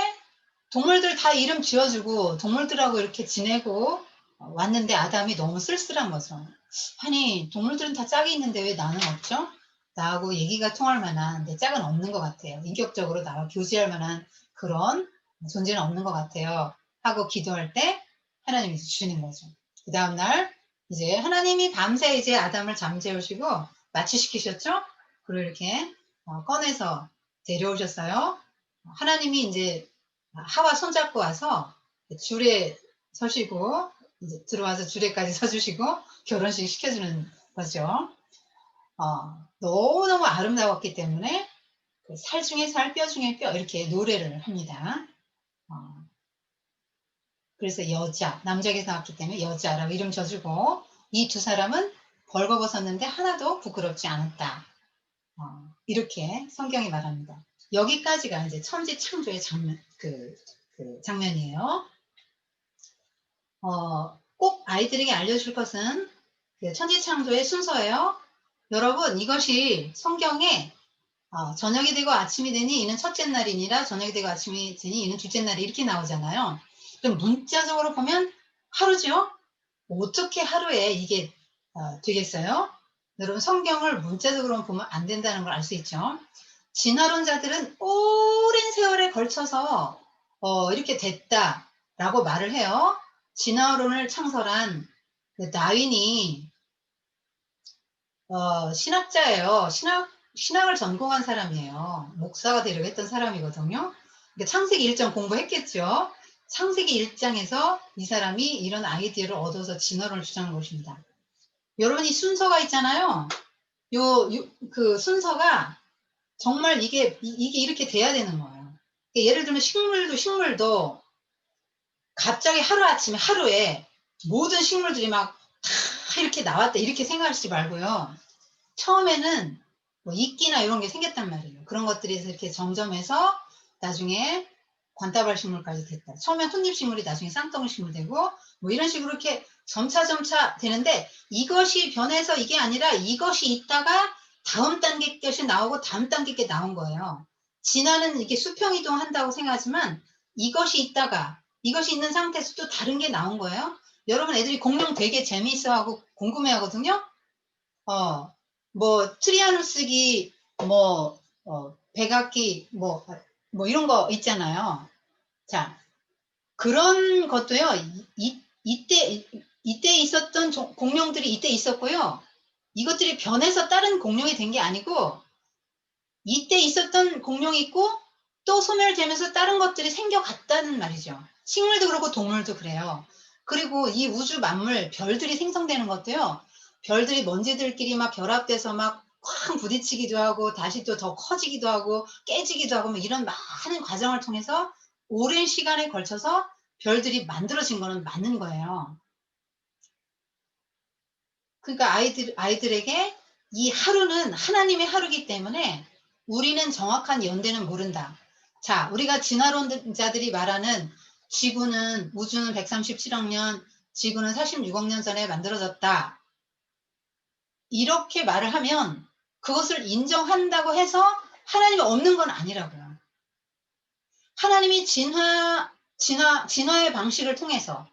동물들 다 이름 지어주고 동물들하고 이렇게 지내고 왔는데 아담이 너무 쓸쓸한 거죠. 아니 동물들은 다 짝이 있는데 왜 나는 없죠? 나하고 얘기가 통할 만한 내 짝은 없는 것 같아요. 인격적으로 나와 교제할 만한 그런 존재는 없는 것 같아요. 하고 기도할 때 하나님이 주시는 거죠. 그 다음날 이제 하나님이 밤새 이제 아담을 잠재우시고 마취시키셨죠? 그리고 이렇게 꺼내서 데려오셨어요. 하나님이 이제 하와 손잡고 와서 줄에 서시고 이제 들어와서 줄에까지 서주시고 결혼식 시켜주는 거죠. 너무너무 아름다웠기 때문에 그살 중에 살, 뼈 중에 뼈 이렇게 노래를 합니다. 그래서 여자, 남자에게서 나왔기 때문에 여자라고 이름 져주고 이 두 사람은 벌거벗었는데 하나도 부끄럽지 않았다. 이렇게 성경이 말합니다. 여기까지가 이제 천지 창조의 장면이에요. 꼭 아이들에게 알려줄 것은 그 천지 창조의 순서예요. 여러분 이것이 성경에 저녁이 되고 아침이 되니 이는 첫째 날이니라 저녁이 되고 아침이 되니 이는 둘째 날이 이렇게 나오잖아요. 그럼 문자적으로 보면 하루죠. 어떻게 하루에 이게 되겠어요? 여러분 성경을 문자적으로 보면 안 된다는 걸 알 수 있죠. 진화론자들은 오랜 세월에 걸쳐서 이렇게 됐다라고 말을 해요. 진화론을 창설한 그 다윈이 신학자예요. 신학을 전공한 사람이에요. 목사가 되려고 했던 사람이거든요. 그러니까 창세기 1장 공부했겠죠. 창세기 1장에서 이 사람이 이런 아이디어를 얻어서 진화론을 주장한 것입니다. 여러분 이 순서가 있잖아요. 그 순서가 정말 이게 이렇게 돼야 되는 거예요. 그러니까 예를 들면 식물도 갑자기 하루에 모든 식물들이 막 다 이렇게 나왔다 이렇게 생각하지 말고요. 처음에는 뭐 이끼나 이런 게 생겼단 말이에요. 그런 것들이 이렇게 점점해서 나중에 관다발 식물까지 됐다. 처음엔 혼잎식물이 나중에 쌍덩이 식물 되고 뭐 이런 식으로 이렇게 점차 되는데 이것이 변해서 이게 아니라 이것이 있다가 다음 단계 것이 나오고 다음 단계 게 나온 거예요. 진화는 이렇게 수평이동 한다고 생각하지만 이것이 있다가 이것이 있는 상태에서 또 다른 게 나온 거예요. 여러분 애들이 공룡 되게 재미있어하고 궁금해하거든요. 뭐 트리아누스기 백악기 뭐 이런 거 있잖아요. 자 그런 것도요. 이때 있었던 공룡들이 이때 있었고요. 이것들이 변해서 다른 공룡이 된 게 아니고 이때 있었던 공룡이 있고 또 소멸되면서 다른 것들이 생겨갔다는 말이죠. 식물도 그렇고 동물도 그래요. 그리고 이 우주 만물 별들이 생성되는 것도요. 별들이 먼지들끼리 막 결합돼서 막 쾅 부딪히기도 하고 다시 또 더 커지기도 하고 깨지기도 하고 뭐 이런 많은 과정을 통해서 오랜 시간에 걸쳐서 별들이 만들어진 거는 맞는 거예요. 그러니까 아이들에게 이 하루는 하나님의 하루이기 때문에 우리는 정확한 연대는 모른다. 자, 우리가 진화론자들이 말하는 지구는 우주는 137억 년, 지구는 46억 년 전에 만들어졌다. 이렇게 말을 하면 그것을 인정한다고 해서 하나님이 없는 건 아니라고요. 하나님이 진화의 방식을 통해서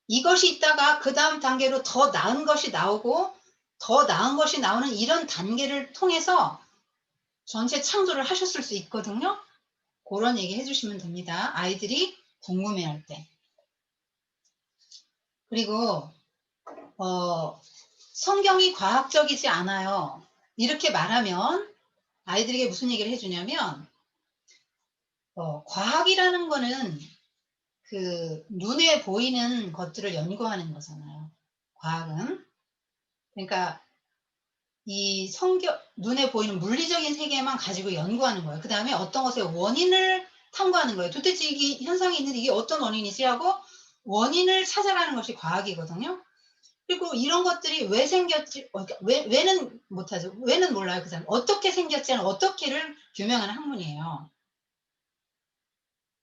이것이 있다가 그 다음 단계로 더 나은 것이 나오고 더 나은 것이 나오는 이런 단계를 통해서 전체 창조를 하셨을 수 있거든요. 그런 얘기 해주시면 됩니다. 아이들이 궁금해할 때. 그리고 성경이 과학적이지 않아요. 이렇게 말하면 아이들에게 무슨 얘기를 해주냐면 과학이라는 거는 그 눈에 보이는 것들을 연구하는 거잖아요. 과학은. 그러니까 이 성경 눈에 보이는 물리적인 세계만 가지고 연구하는 거예요. 그다음에 어떤 것의 원인을 탐구하는 거예요. 도대체 이게 현상이 있는데 이게 어떤 원인이지 하고 원인을 찾아가는 것이 과학이거든요. 그리고 이런 것들이 왜 생겼지, 그러니까 왜는 못하죠. 왜는 몰라요. 그 사람. 어떻게 생겼지는 어떻게를 규명하는 학문이에요.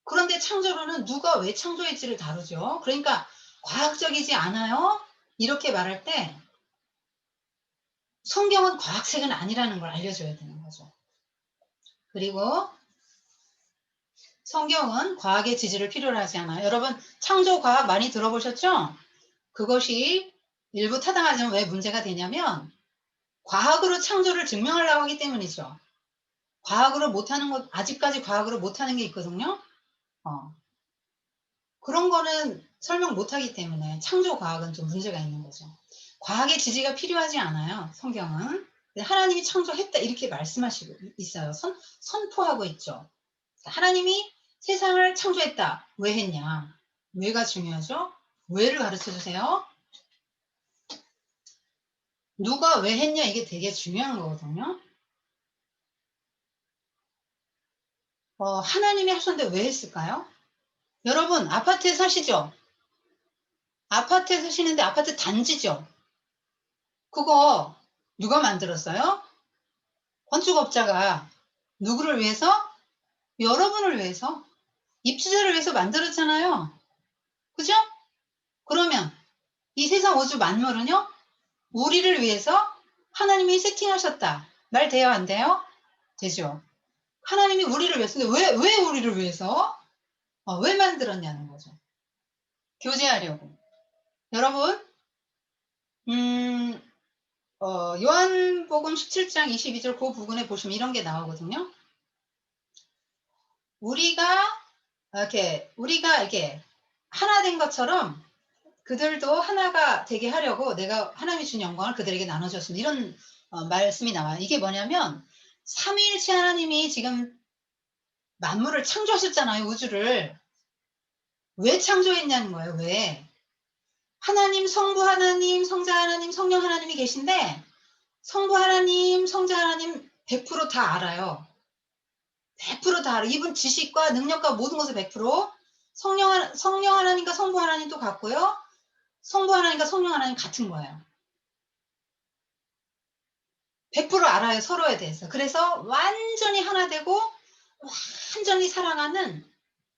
그런데 창조론은 누가 왜 창조했지를 다루죠. 그러니까 과학적이지 않아요? 이렇게 말할 때 성경은 과학책은 아니라는 걸 알려줘야 되는 거죠. 그리고 성경은 과학의 지지를 필요로 하지 않아요. 여러분 창조과학 많이 들어보셨죠? 그것이 일부 타당하지만 왜 문제가 되냐면 과학으로 창조를 증명하려고 하기 때문이죠. 과학으로 못하는 것, 아직까지 과학으로 못하는 게 있거든요. 그런 거는 설명 못하기 때문에 창조과학은 좀 문제가 있는 거죠. 과학의 지지가 필요하지 않아요. 성경은. 하나님이 창조했다 이렇게 말씀하시고 있어요. 선포하고 있죠. 하나님이 세상을 창조했다. 왜 했냐? 왜가 중요하죠? 왜를 가르쳐 주세요. 누가 왜 했냐 이게 되게 중요한 거거든요. 하나님이 하셨는데 왜 했을까요? 여러분 아파트에 사시죠? 아파트에 사시는데 아파트 단지죠? 그거 누가 만들었어요? 건축업자가 누구를 위해서? 여러분을 위해서, 입주자를 위해서 만들었잖아요. 그죠? 그러면 이 세상 우주 만물은요, 우리를 위해서 하나님이 세팅하셨다. 말 돼요, 안 돼요? 되죠. 하나님이 우리를 위해서. 근데 왜 우리를 위해서? 왜 만들었냐는 거죠. 교제하려고. 여러분, 음, 요한복음 17장 22절 그 부분에 보시면 이런 게 나오거든요. 우리가 이렇게 하나 된 것처럼 그들도 하나가 되게 하려고 내가 하나님이 준 영광을 그들에게 나눠줬습니다. 이런 말씀이 나와요. 이게 뭐냐면 삼위일체 하나님이 지금 만물을 창조하셨잖아요. 우주를. 왜 창조했냐는 거예요. 왜? 하나님, 성부 하나님, 성자 하나님, 성령 하나님이 계신데 성부 하나님, 성자 하나님 100%다 알아요. 100%다 알아요. 이분 지식과 능력과 모든 것을 100% 성령 하나님과 성부 하나님도 같고요. 성부 하나님과 성령 하나님 같은 거예요. 100% 알아요. 서로에 대해서. 그래서 완전히 하나 되고 완전히 사랑하는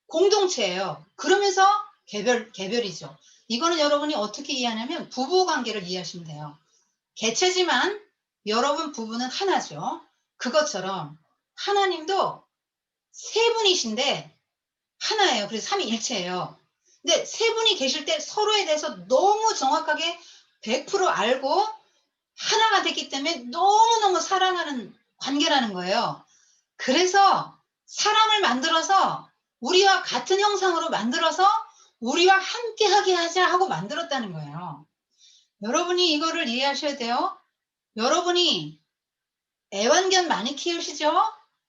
공동체예요. 그러면서 개별이죠. 이거는 여러분이 어떻게 이해하냐면 부부 관계를 이해하시면 돼요. 개체지만 여러분 부부는 하나죠. 그것처럼 하나님도 세 분이신데 하나예요. 그래서 삼위일체예요. 근데 세 분이 계실 때 서로에 대해서 너무 정확하게 100% 알고 하나가 됐기 때문에 너무너무 사랑하는 관계라는 거예요. 그래서 사람을 만들어서 우리와 같은 형상으로 만들어서 우리와 함께하게 하자 하고 만들었다는 거예요. 여러분이 이거를 이해하셔야 돼요. 여러분이 애완견 많이 키우시죠?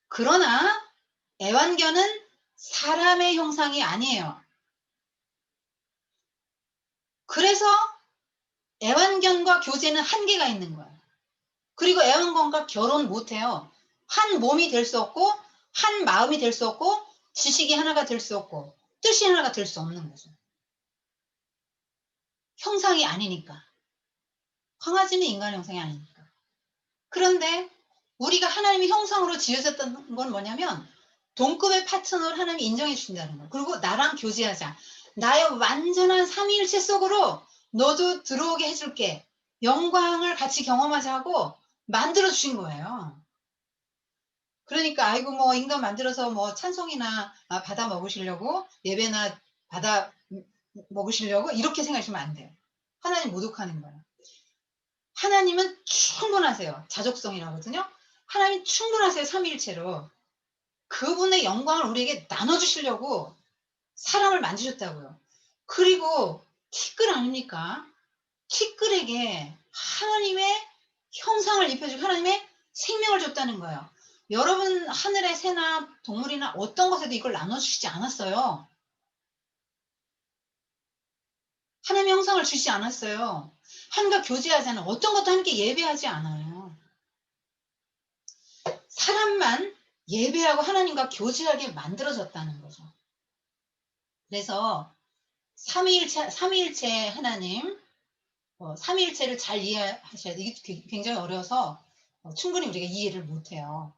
그러나 애완견은 사람의 형상이 아니에요. 그래서 애완견과 교제는 한계가 있는 거예요. 그리고 애완견과 결혼 못해요. 한 몸이 될 수 없고 한 마음이 될 수 없고 지식이 하나가 될 수 없고 뜻이 하나가 될 수 없는 거죠. 형상이 아니니까. 강아지는 인간 형상이 아니니까. 그런데 우리가 하나님의 형상으로 지어졌던 건 뭐냐면 동급의 파트너를 하나님이 인정해 주신다는 거예요. 그리고 나랑 교제하자. 나의 완전한 삼위일체 속으로 너도 들어오게 해줄게. 영광을 같이 경험하자 하고 만들어 주신 거예요. 그러니까 아이고 뭐 인간 만들어서 뭐 찬송이나 받아 먹으시려고 예배나 받아 먹으시려고 이렇게 생각하시면 안 돼요. 하나님 모독하는 거예요. 하나님은 충분하세요. 자족성이라고 하거든요. 하나님 충분하세요. 삼위일체로. 그분의 영광을 우리에게 나눠주시려고 사람을 만드셨다고요. 그리고 티끌 아닙니까? 티끌에게 하나님의 형상을 입혀주고 하나님의 생명을 줬다는 거예요. 여러분 하늘의 새나 동물이나 어떤 것에도 이걸 나눠주시지 않았어요. 하나님의 형상을 주시지 않았어요. 하나님과 교제하지 않아요. 어떤 것도 함께 예배하지 않아요. 사람만 예배하고 하나님과 교제하게 만들어졌다는 거죠. 그래서 삼위일체 하나님, 삼위일체를 잘 이해하셔야 돼요. 이게 굉장히 어려워서 충분히 우리가 이해를 못해요.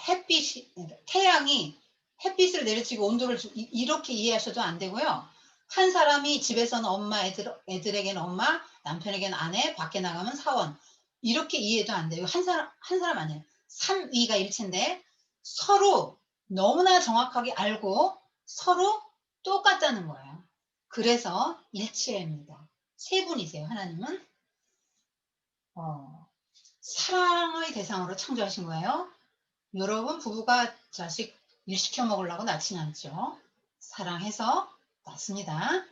햇빛이, 태양이 햇빛을 내리치고 온도를 이렇게 이해하셔도 안 되고요. 한 사람이 집에서는 엄마, 애들에게는 엄마, 남편에게는 아내, 밖에 나가면 사원. 이렇게 이해도 안 돼요. 한 사람 아니에요. 삼위가 일체인데 서로 너무나 정확하게 알고 서로 똑같다는 거예요. 그래서 일체입니다. 세 분이세요. 하나님은 사랑의 대상으로 창조하신 거예요. 여러분 부부가 자식 일 시켜 먹으려고 낳지는 않죠. 사랑해서 낳습니다.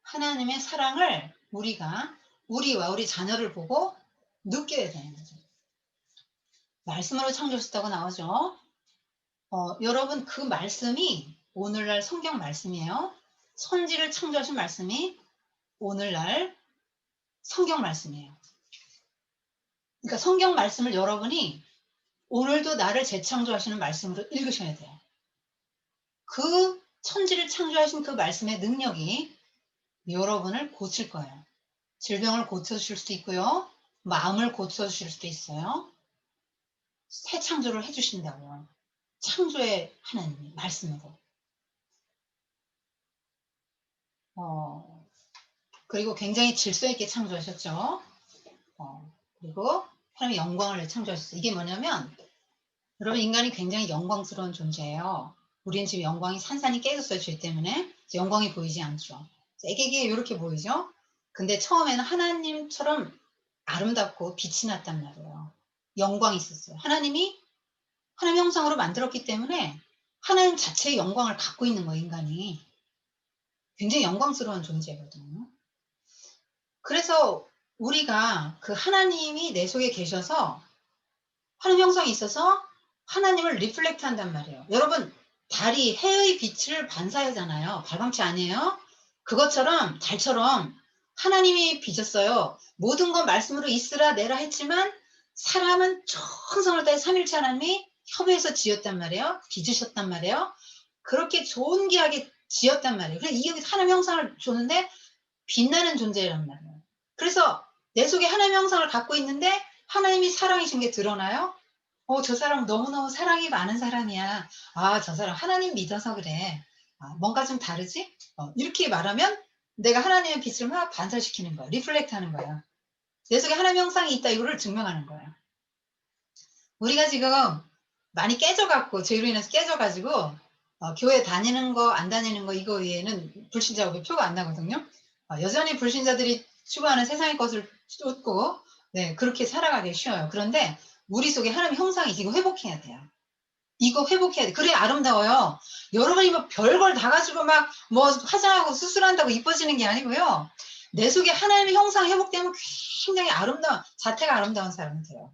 하나님의 사랑을 우리와 우리 자녀를 보고 느껴야 되는 거죠. 말씀으로 창조하셨다고 나오죠. 여러분 그 말씀이 오늘날 성경 말씀이에요. 선지를 창조하신 말씀이 오늘날 성경 말씀이에요. 그러니까 성경 말씀을 여러분이 오늘도 나를 재창조하시는 말씀으로 읽으셔야 돼요. 그 천지를 창조하신 그 말씀의 능력이 여러분을 고칠 거예요. 질병을 고쳐주실 수도 있고요. 마음을 고쳐주실 수도 있어요. 새 창조를 해주신다고요. 창조의 하나님이 말씀으로. 그리고 굉장히 질서 있게 창조하셨죠. 그리고 하나님의 영광을 창조하셨어요. 이게 뭐냐면 여러분 인간이 굉장히 영광스러운 존재예요. 우리는 지금 영광이 산산이 깨졌어요. 죄 때문에. 영광이 보이지 않죠. 애기게 이렇게 보이죠. 근데 처음에는 하나님처럼 아름답고 빛이 났단 말이에요. 영광이 있었어요. 하나님 형상으로 만들었기 때문에 하나님 자체의 영광을 갖고 있는 거예요. 인간이. 굉장히 영광스러운 존재거든요. 그래서 우리가 그 하나님이 내 속에 계셔서 하나님 형상이 있어서 하나님을 리플렉트 한단 말이에요. 여러분 달이 해의 빛을 반사하잖아요. 발광체 아니에요? 그것처럼 달처럼 하나님이 빚었어요. 모든 건 말씀으로 있으라 내라 했지만 사람은 정성을 다해 삼일체 하나님이 협의해서 지었단 말이에요. 빚으셨단 말이에요. 그렇게 존귀하게 지었단 말이에요. 그래서 이 하나님 형상을 줬는데 빛나는 존재란 말이에요. 그래서 내 속에 하나님 형상을 갖고 있는데 하나님이 사랑이신 게 드러나요? 저 사람 너무너무 사랑이 많은 사람이야. 저 사람 하나님 믿어서 그래. 뭔가 좀 다르지? 이렇게 말하면 내가 하나님의 빛을 막 반사시키는 거야. 리플렉트 하는 거야. 내 속에 하나님 형상이 있다 이거를 증명하는 거야. 우리가 지금 많이 깨져갖고 죄로 인해서 깨져가지고 교회 다니는 거 안 다니는 거 이거 외에는 불신자고 표가 안 나거든요. 여전히 불신자들이 추구하는 세상의 것을 쫓고 그렇게 살아가기 쉬워요. 그런데 우리 속에 하나님 형상이 이거 회복해야 돼요. 이거 회복해야 돼. 그래 아름다워요. 여러분이 뭐 별걸 다 가지고 막 뭐 화장하고 수술한다고 이뻐지는 게 아니고요. 내 속에 하나님의 형상 회복되면 굉장히 아름다운 자태가 아름다운 사람이 돼요.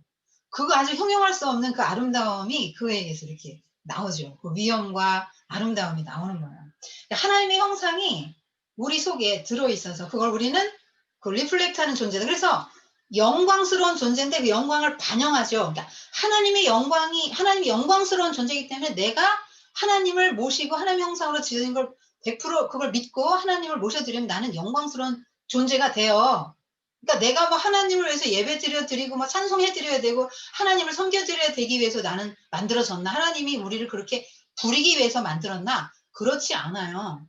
그거 아주 형용할 수 없는 그 아름다움이 그에 의해서 이렇게 나오죠. 그 위엄과 아름다움이 나오는 거예요. 하나님의 형상이 우리 속에 들어있어서 그걸 우리는 그 리플렉트하는 존재다. 그래서 영광스러운 존재인데 그 영광을 반영하죠. 그러니까 하나님의 영광스러운 존재이기 때문에 내가 하나님을 모시고 하나님의 형상으로 지어진 걸 100% 그걸 믿고 하나님을 모셔드리면 나는 영광스러운 존재가 돼요. 그러니까 내가 뭐 하나님을 위해서 예배 드리고 뭐 찬송해 드려야 되고 하나님을 섬겨 드려야 되기 위해서 나는 만들어졌나? 하나님이 우리를 그렇게 부리기 위해서 만들었나? 그렇지 않아요.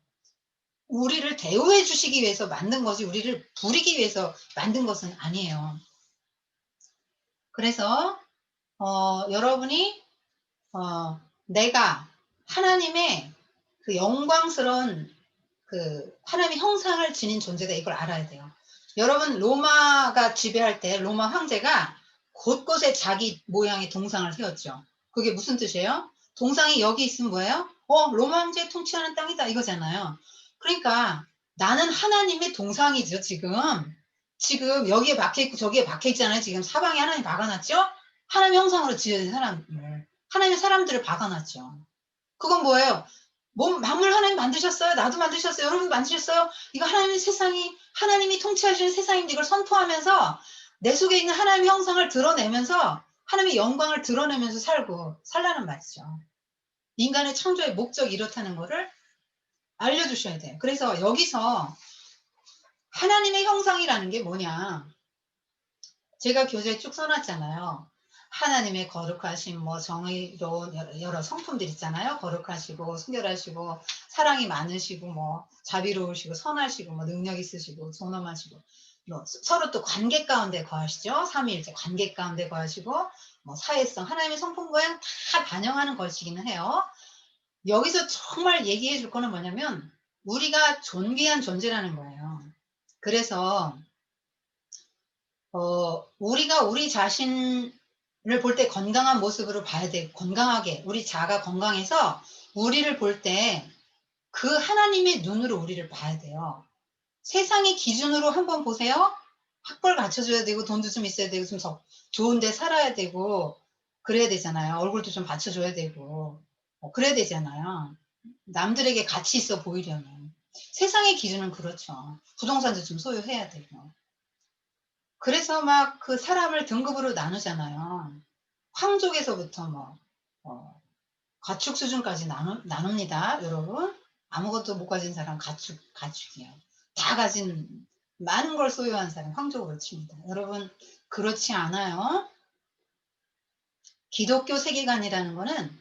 우리를 대우해 주시기 위해서 만든 것이 우리를 부리기 위해서 만든 것은 아니에요. 그래서 여러분이 내가 하나님의 그 영광스러운 그 하나님의 형상을 지닌 존재다 이걸 알아야 돼요. 여러분 로마가 지배할 때 로마 황제가 곳곳에 자기 모양의 동상을 세웠죠. 그게 무슨 뜻이에요? 동상이 여기 있으면 뭐예요? 로마 황제 통치하는 땅이다 이거잖아요. 그러니까 나는 하나님의 동상이죠. 지금 여기에 박혀있고 저기에 박혀있잖아요. 지금 사방에 하나님 박아놨죠. 하나님 형상으로 지어진 사람을 하나님의 사람들을 박아놨죠. 그건 뭐예요? 만물 하나님 만드셨어요. 나도 만드셨어요. 여러분도 만드셨어요. 이거 하나님의 세상이 하나님이 통치하시는 세상인데 이걸 선포하면서 내 속에 있는 하나님의 형상을 드러내면서 하나님의 영광을 드러내면서 살라는 말이죠. 인간의 창조의 목적이 이렇다는 거를 알려주셔야 돼요. 그래서 여기서 하나님의 형상이라는 게 뭐냐. 제가 교재에 쭉 써놨잖아요. 하나님의 거룩하신 뭐 정의로운 여러 성품들 있잖아요. 거룩하시고 순결하시고 사랑이 많으시고 뭐 자비로우시고 선하시고 뭐 능력 있으시고 존엄하시고 뭐 서로 또 관계 가운데 거하시죠. 삼위일체 관계 가운데 거하시고 뭐 사회성 하나님의 성품 모양 다 반영하는 것이기는 해요. 여기서 정말 얘기해 줄 거는 뭐냐면 우리가 존귀한 존재라는 거예요. 그래서 우리가 우리 자신을 볼 때 건강한 모습으로 봐야 돼. 건강하게 우리 자아가 건강해서 우리를 볼 때 그 하나님의 눈으로 우리를 봐야 돼요. 세상의 기준으로 한번 보세요. 학벌 갖춰줘야 되고 돈도 좀 있어야 되고 좀 좋은 데 살아야 되고 그래야 되잖아요. 얼굴도 좀 받쳐줘야 되고 그래야 되잖아요. 남들에게 가치 있어 보이려면. 세상의 기준은 그렇죠. 부동산도 좀 소유해야 되고. 그래서 막 그 사람을 등급으로 나누잖아요. 황족에서부터 뭐 가축 수준까지 나눕니다, 여러분. 아무것도 못 가진 사람 가축이에요. 다 가진 많은 걸 소유한 사람 황족으로 칩니다. 여러분 그렇지 않아요. 기독교 세계관이라는 거는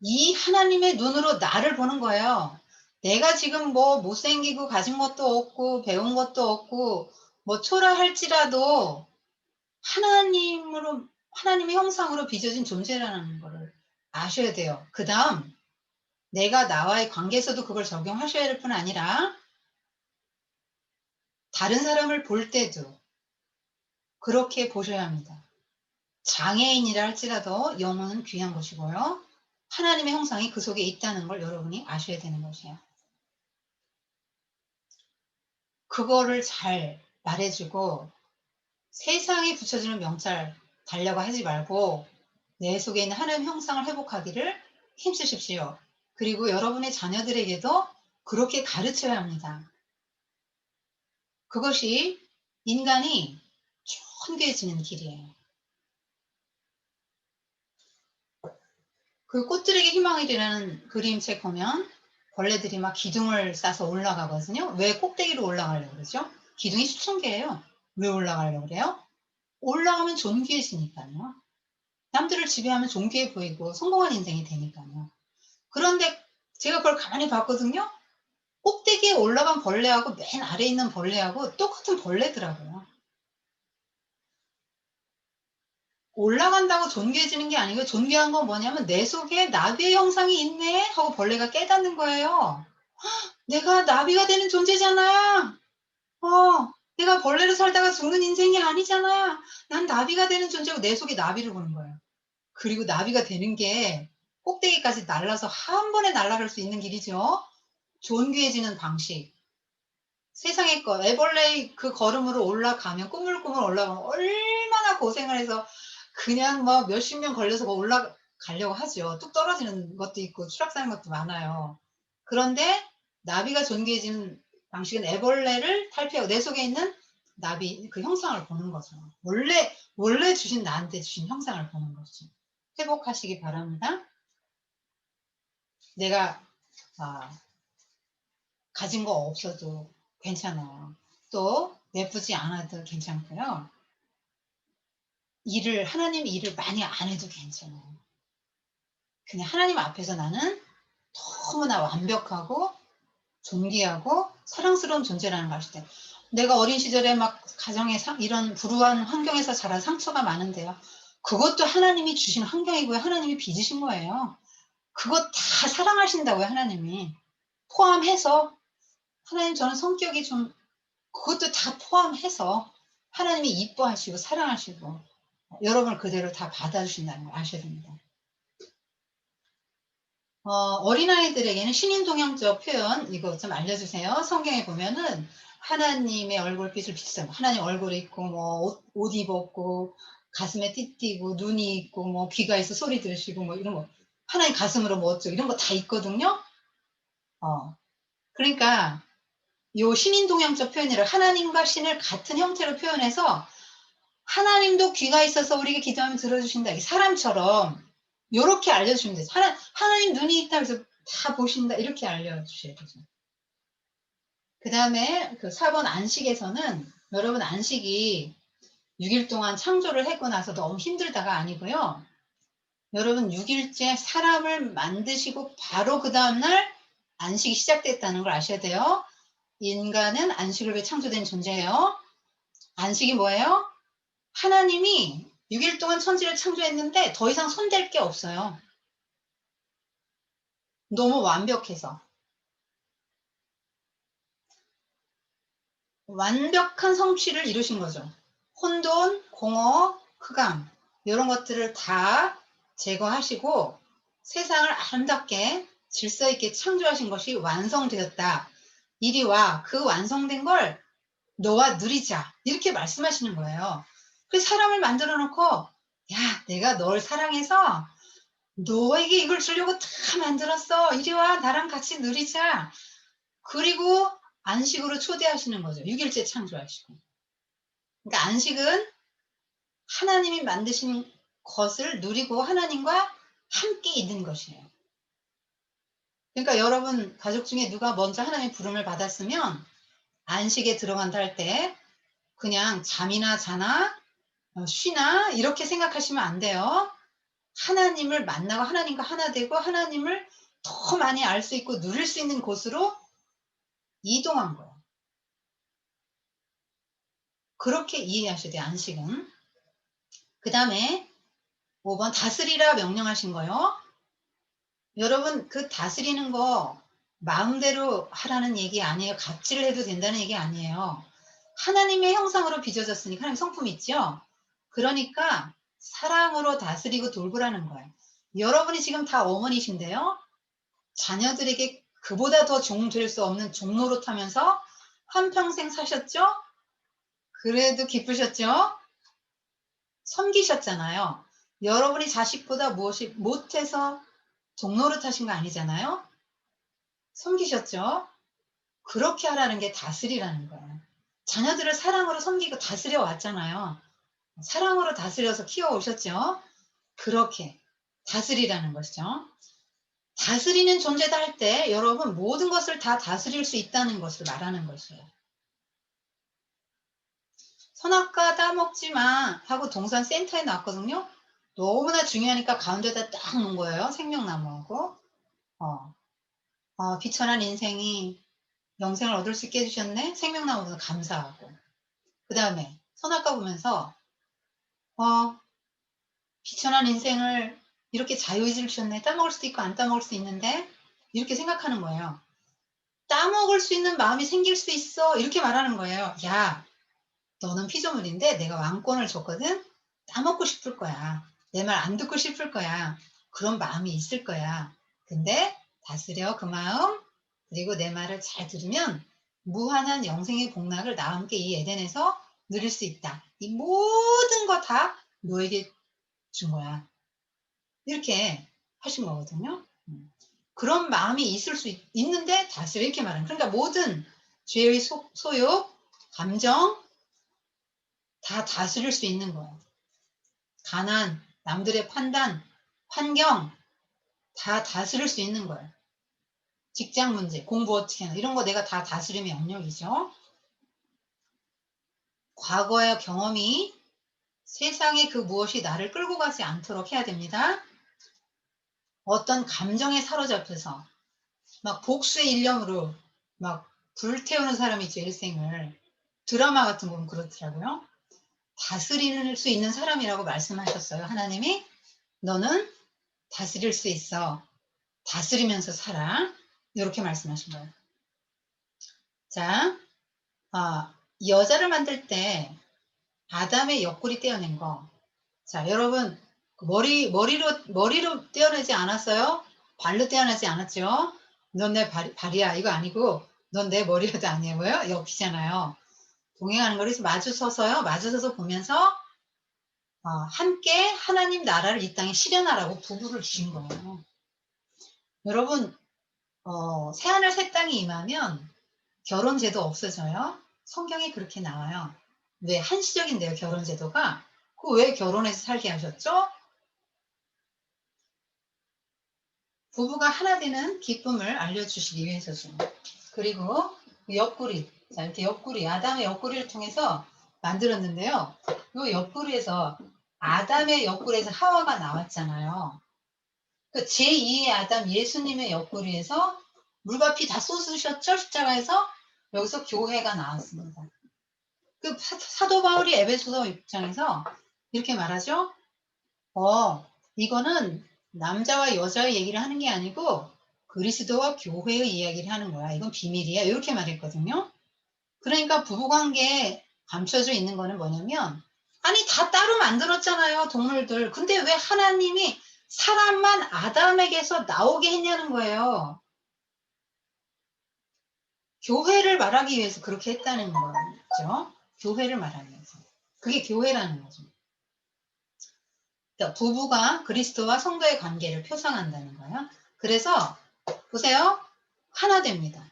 이 하나님의 눈으로 나를 보는 거예요. 내가 지금 뭐 못생기고 가진 것도 없고 배운 것도 없고 뭐 초라할지라도 하나님의 형상으로 빚어진 존재라는 거를 아셔야 돼요. 그 다음 내가 나와의 관계에서도 그걸 적용하셔야 할 뿐 아니라 다른 사람을 볼 때도 그렇게 보셔야 합니다. 장애인이라 할지라도 영혼은 귀한 것이고요. 하나님의 형상이 그 속에 있다는 걸 여러분이 아셔야 되는 것이에요. 그거를 잘 말해주고 세상에 붙여주는 명찰 달려고 하지 말고 내 속에 있는 하나님 형상을 회복하기를 힘쓰십시오. 그리고 여러분의 자녀들에게도 그렇게 가르쳐야 합니다. 그것이 인간이 존귀해지는 길이에요. 그 꽃들에게 희망이라는 그림책 보면 벌레들이 막 기둥을 싸서 올라가거든요. 왜 꼭대기로 올라가려고 그러죠? 기둥이 수천 개예요. 왜 올라가려고 그래요? 올라가면 존귀해지니까요. 남들을 지배하면 존귀해 보이고 성공한 인생이 되니까요. 그런데 제가 그걸 가만히 봤거든요. 꼭대기에 올라간 벌레하고 맨 아래에 있는 벌레하고 똑같은 벌레더라고요. 올라간다고 존귀해지는 게 아니고 존귀한 건 뭐냐면 내 속에 나비의 형상이 있네 하고 벌레가 깨닫는 거예요. 내가 나비가 되는 존재잖아. 내가 벌레로 살다가 죽는 인생이 아니잖아. 난 나비가 되는 존재고 내 속에 나비를 보는 거예요. 그리고 나비가 되는 게 꼭대기까지 날아서 한 번에 날아갈 수 있는 길이죠. 존귀해지는 방식. 세상의 것, 애벌레의 그 걸음으로 올라가면, 꾸물꾸물 올라가면 얼마나 고생을 해서 그냥 뭐 몇십 년 걸려서 뭐 올라가려고 하죠. 뚝 떨어지는 것도 있고 추락사는 것도 많아요. 그런데 나비가 존귀해지는 방식은 애벌레를 탈피하고 내 속에 있는 나비 그 형상을 보는 거죠. 원래 주신 나한테 주신 형상을 보는 거죠. 회복하시기 바랍니다. 내가 가진 거 없어도 괜찮아요. 또 예쁘지 않아도 괜찮고요. 하나님 일을 많이 안 해도 괜찮아요. 그냥 하나님 앞에서 나는 너무나 완벽하고 존귀하고 사랑스러운 존재라는 걸 아실 때 내가 어린 시절에 막 가정에 이런 불우한 환경에서 자란 상처가 많은데요. 그것도 하나님이 주신 환경이고요. 하나님이 빚으신 거예요. 그거 다 사랑하신다고요. 하나님이. 포함해서 하나님 저는 성격이 좀 그것도 다 포함해서 하나님이 이뻐하시고 사랑하시고 여러분을 그대로 다 받아주신다는 걸 아셔야 됩니다. 어린아이들에게는 신인동형적 표현 이거 좀 알려주세요. 성경에 보면은 하나님의 얼굴빛을 비추잖아요. 하나님 얼굴이 있고 뭐 옷 입었고 가슴에 띠띠고 눈이 있고 뭐 귀가 있어 소리 들으시고 뭐 이런 거 하나님 가슴으로 뭐 어쩌고 이런 거 다 있거든요. 그러니까 요 신인동형적 표현이라 하나님과 신을 같은 형태로 표현해서 하나님도 귀가 있어서 우리가 기도하면 들어주신다. 이 사람처럼 요렇게 알려주시면 돼요. 하나님 눈이 있다 그래서 다 보신다. 이렇게 알려주셔야 되죠. 그 다음에 그 4번 안식에서는 여러분 안식이 6일 동안 창조를 했고 나서 너무 힘들다가 아니고요. 여러분 6일째 사람을 만드시고 바로 그 다음날 안식이 시작됐다는 걸 아셔야 돼요. 인간은 안식을 위해 창조된 존재예요. 안식이 뭐예요? 하나님이 6일 동안 천지를 창조했는데 더 이상 손댈 게 없어요. 너무 완벽해서. 완벽한 성취를 이루신 거죠. 혼돈, 공허, 흑암 이런 것들을 다 제거하시고 세상을 아름답게 질서 있게 창조하신 것이 완성되었다. 이리 와. 그 완성된 걸 너와 누리자. 이렇게 말씀하시는 거예요. 그 사람을 만들어 놓고 야, 내가 널 사랑해서 너에게 이걸 주려고 다 만들었어. 이리 와. 나랑 같이 누리자. 그리고 안식으로 초대하시는 거죠. 6일째 창조하시고. 그러니까 안식은 하나님이 만드신 것을 누리고 하나님과 함께 있는 것이에요. 그러니까 여러분 가족 중에 누가 먼저 하나님의 부름을 받았으면 안식에 들어간다 할 때 그냥 잠이나 자나 쉬나 이렇게 생각하시면 안 돼요. 하나님을 만나고 하나님과 하나 되고 하나님을 더 많이 알 수 있고 누릴 수 있는 곳으로 이동한 거예요. 그렇게 이해하셔야 돼요. 안식은. 그 다음에 5번 다스리라 명령하신 거요. 여러분 그 다스리는 거 마음대로 하라는 얘기 아니에요. 갑질을 해도 된다는 얘기 아니에요. 하나님의 형상으로 빚어졌으니까 하나님 성품이 있죠. 그러니까 사랑으로 다스리고 돌보라는 거예요. 여러분이 지금 다 어머니신데요. 자녀들에게 그보다 더 종 될 수 없는 종노릇 하면서 한평생 사셨죠? 그래도 기쁘셨죠? 섬기셨잖아요. 여러분이 자식보다 무엇이 못해서 종노릇 하신 거 아니잖아요. 섬기셨죠? 그렇게 하라는 게 다스리라는 거예요. 자녀들을 사랑으로 섬기고 다스려 왔잖아요. 사랑으로 다스려서 키워오셨죠? 그렇게 다스리라는 것이죠. 다스리는 존재다 할 때 여러분 모든 것을 다 다스릴 수 있다는 것을 말하는 것이에요. 선악과 따먹지 마 하고 동산 센터에 놨거든요. 너무나 중요하니까 가운데다 딱 놓은 거예요. 생명나무하고. 비천한 인생이 영생을 얻을 수 있게 해주셨네. 생명나무도 감사하고. 그 다음에 선악과 보면서 비천한 인생을 이렇게 자유의지를 주셨네. 따먹을 수도 있고 안 따먹을 수도 있는데 이렇게 생각하는 거예요. 따먹을 수 있는 마음이 생길 수 있어. 이렇게 말하는 거예요. 야, 너는 피조물인데 내가 왕권을 줬거든. 따먹고 싶을 거야. 내 말 안 듣고 싶을 거야. 그런 마음이 있을 거야. 근데 다스려 그 마음. 그리고 내 말을 잘 들으면 무한한 영생의 복락을 나와 함께 이 에덴에서 누릴 수 있다. 이 모든 거 다 너에게 준 거야. 이렇게 하신 거거든요. 그런 마음이 있을 수 있는데 다스려 이렇게 말하는. 그러니까 모든 죄의 소욕, 감정 다 다스릴 수 있는 거예요. 가난, 남들의 판단, 환경 다 다스릴 수 있는 거예요. 직장 문제, 공부 어떻게 하나 이런 거 내가 다 다스림의 영역이죠. 과거의 경험이 세상의 그 무엇이 나를 끌고 가지 않도록 해야 됩니다. 어떤 감정에 사로잡혀서 막 복수의 일념으로 막 불태우는 사람이 있죠. 일생을. 드라마 같은 거 보면 그렇더라고요. 다스릴 수 있는 사람이라고 말씀하셨어요. 하나님이 너는 다스릴 수 있어. 다스리면서 살아. 이렇게 말씀하신 거예요. 자, 여자를 만들 때 아담의 옆구리 떼어낸 거. 자, 여러분 머리로 떼어내지 않았어요? 발로 떼어내지 않았죠? 넌 내 발이야 이거 아니고 넌 내 머리라도 아니에요. 뭐요? 옆이잖아요. 동행하는 거를 마주 서서요. 마주 서서 보면서 함께 하나님 나라를 이 땅에 실현하라고 부부를 주신 거예요. 여러분 새하늘 새 땅이 임하면 결혼제도 없어져요. 성경에 그렇게 나와요. 왜 한시적인데요, 결혼 제도가? 그 왜 결혼해서 살게 하셨죠? 부부가 하나 되는 기쁨을 알려주시기 위해서죠. 그리고 옆구리, 자 이렇게 옆구리, 아담의 옆구리를 통해서 만들었는데요. 이 옆구리에서 아담의 옆구리에서 하와가 나왔잖아요. 그 제2의 아담 예수님의 옆구리에서 물과 피 다 쏟으셨죠? 십자가에서 여기서 교회가 나왔습니다. 그 사도 바울이 에베소서 입장에서 이렇게 말하죠. 이거는 남자와 여자의 얘기를 하는 게 아니고 그리스도와 교회의 이야기를 하는 거야. 이건 비밀이야. 이렇게 말했거든요. 그러니까 부부관계에 감춰져 있는 거는 뭐냐면, 아니 다 따로 만들었잖아요, 동물들. 근데 왜 하나님이 사람만 아담에게서 나오게 했냐는 거예요. 교회를 말하기 위해서 그렇게 했다는 거죠. 교회를 말하기 위해서. 그게 교회라는 거죠. 그러니까 부부가 그리스도와 성도의 관계를 표상한다는 거예요. 그래서 보세요. 하나 됩니다.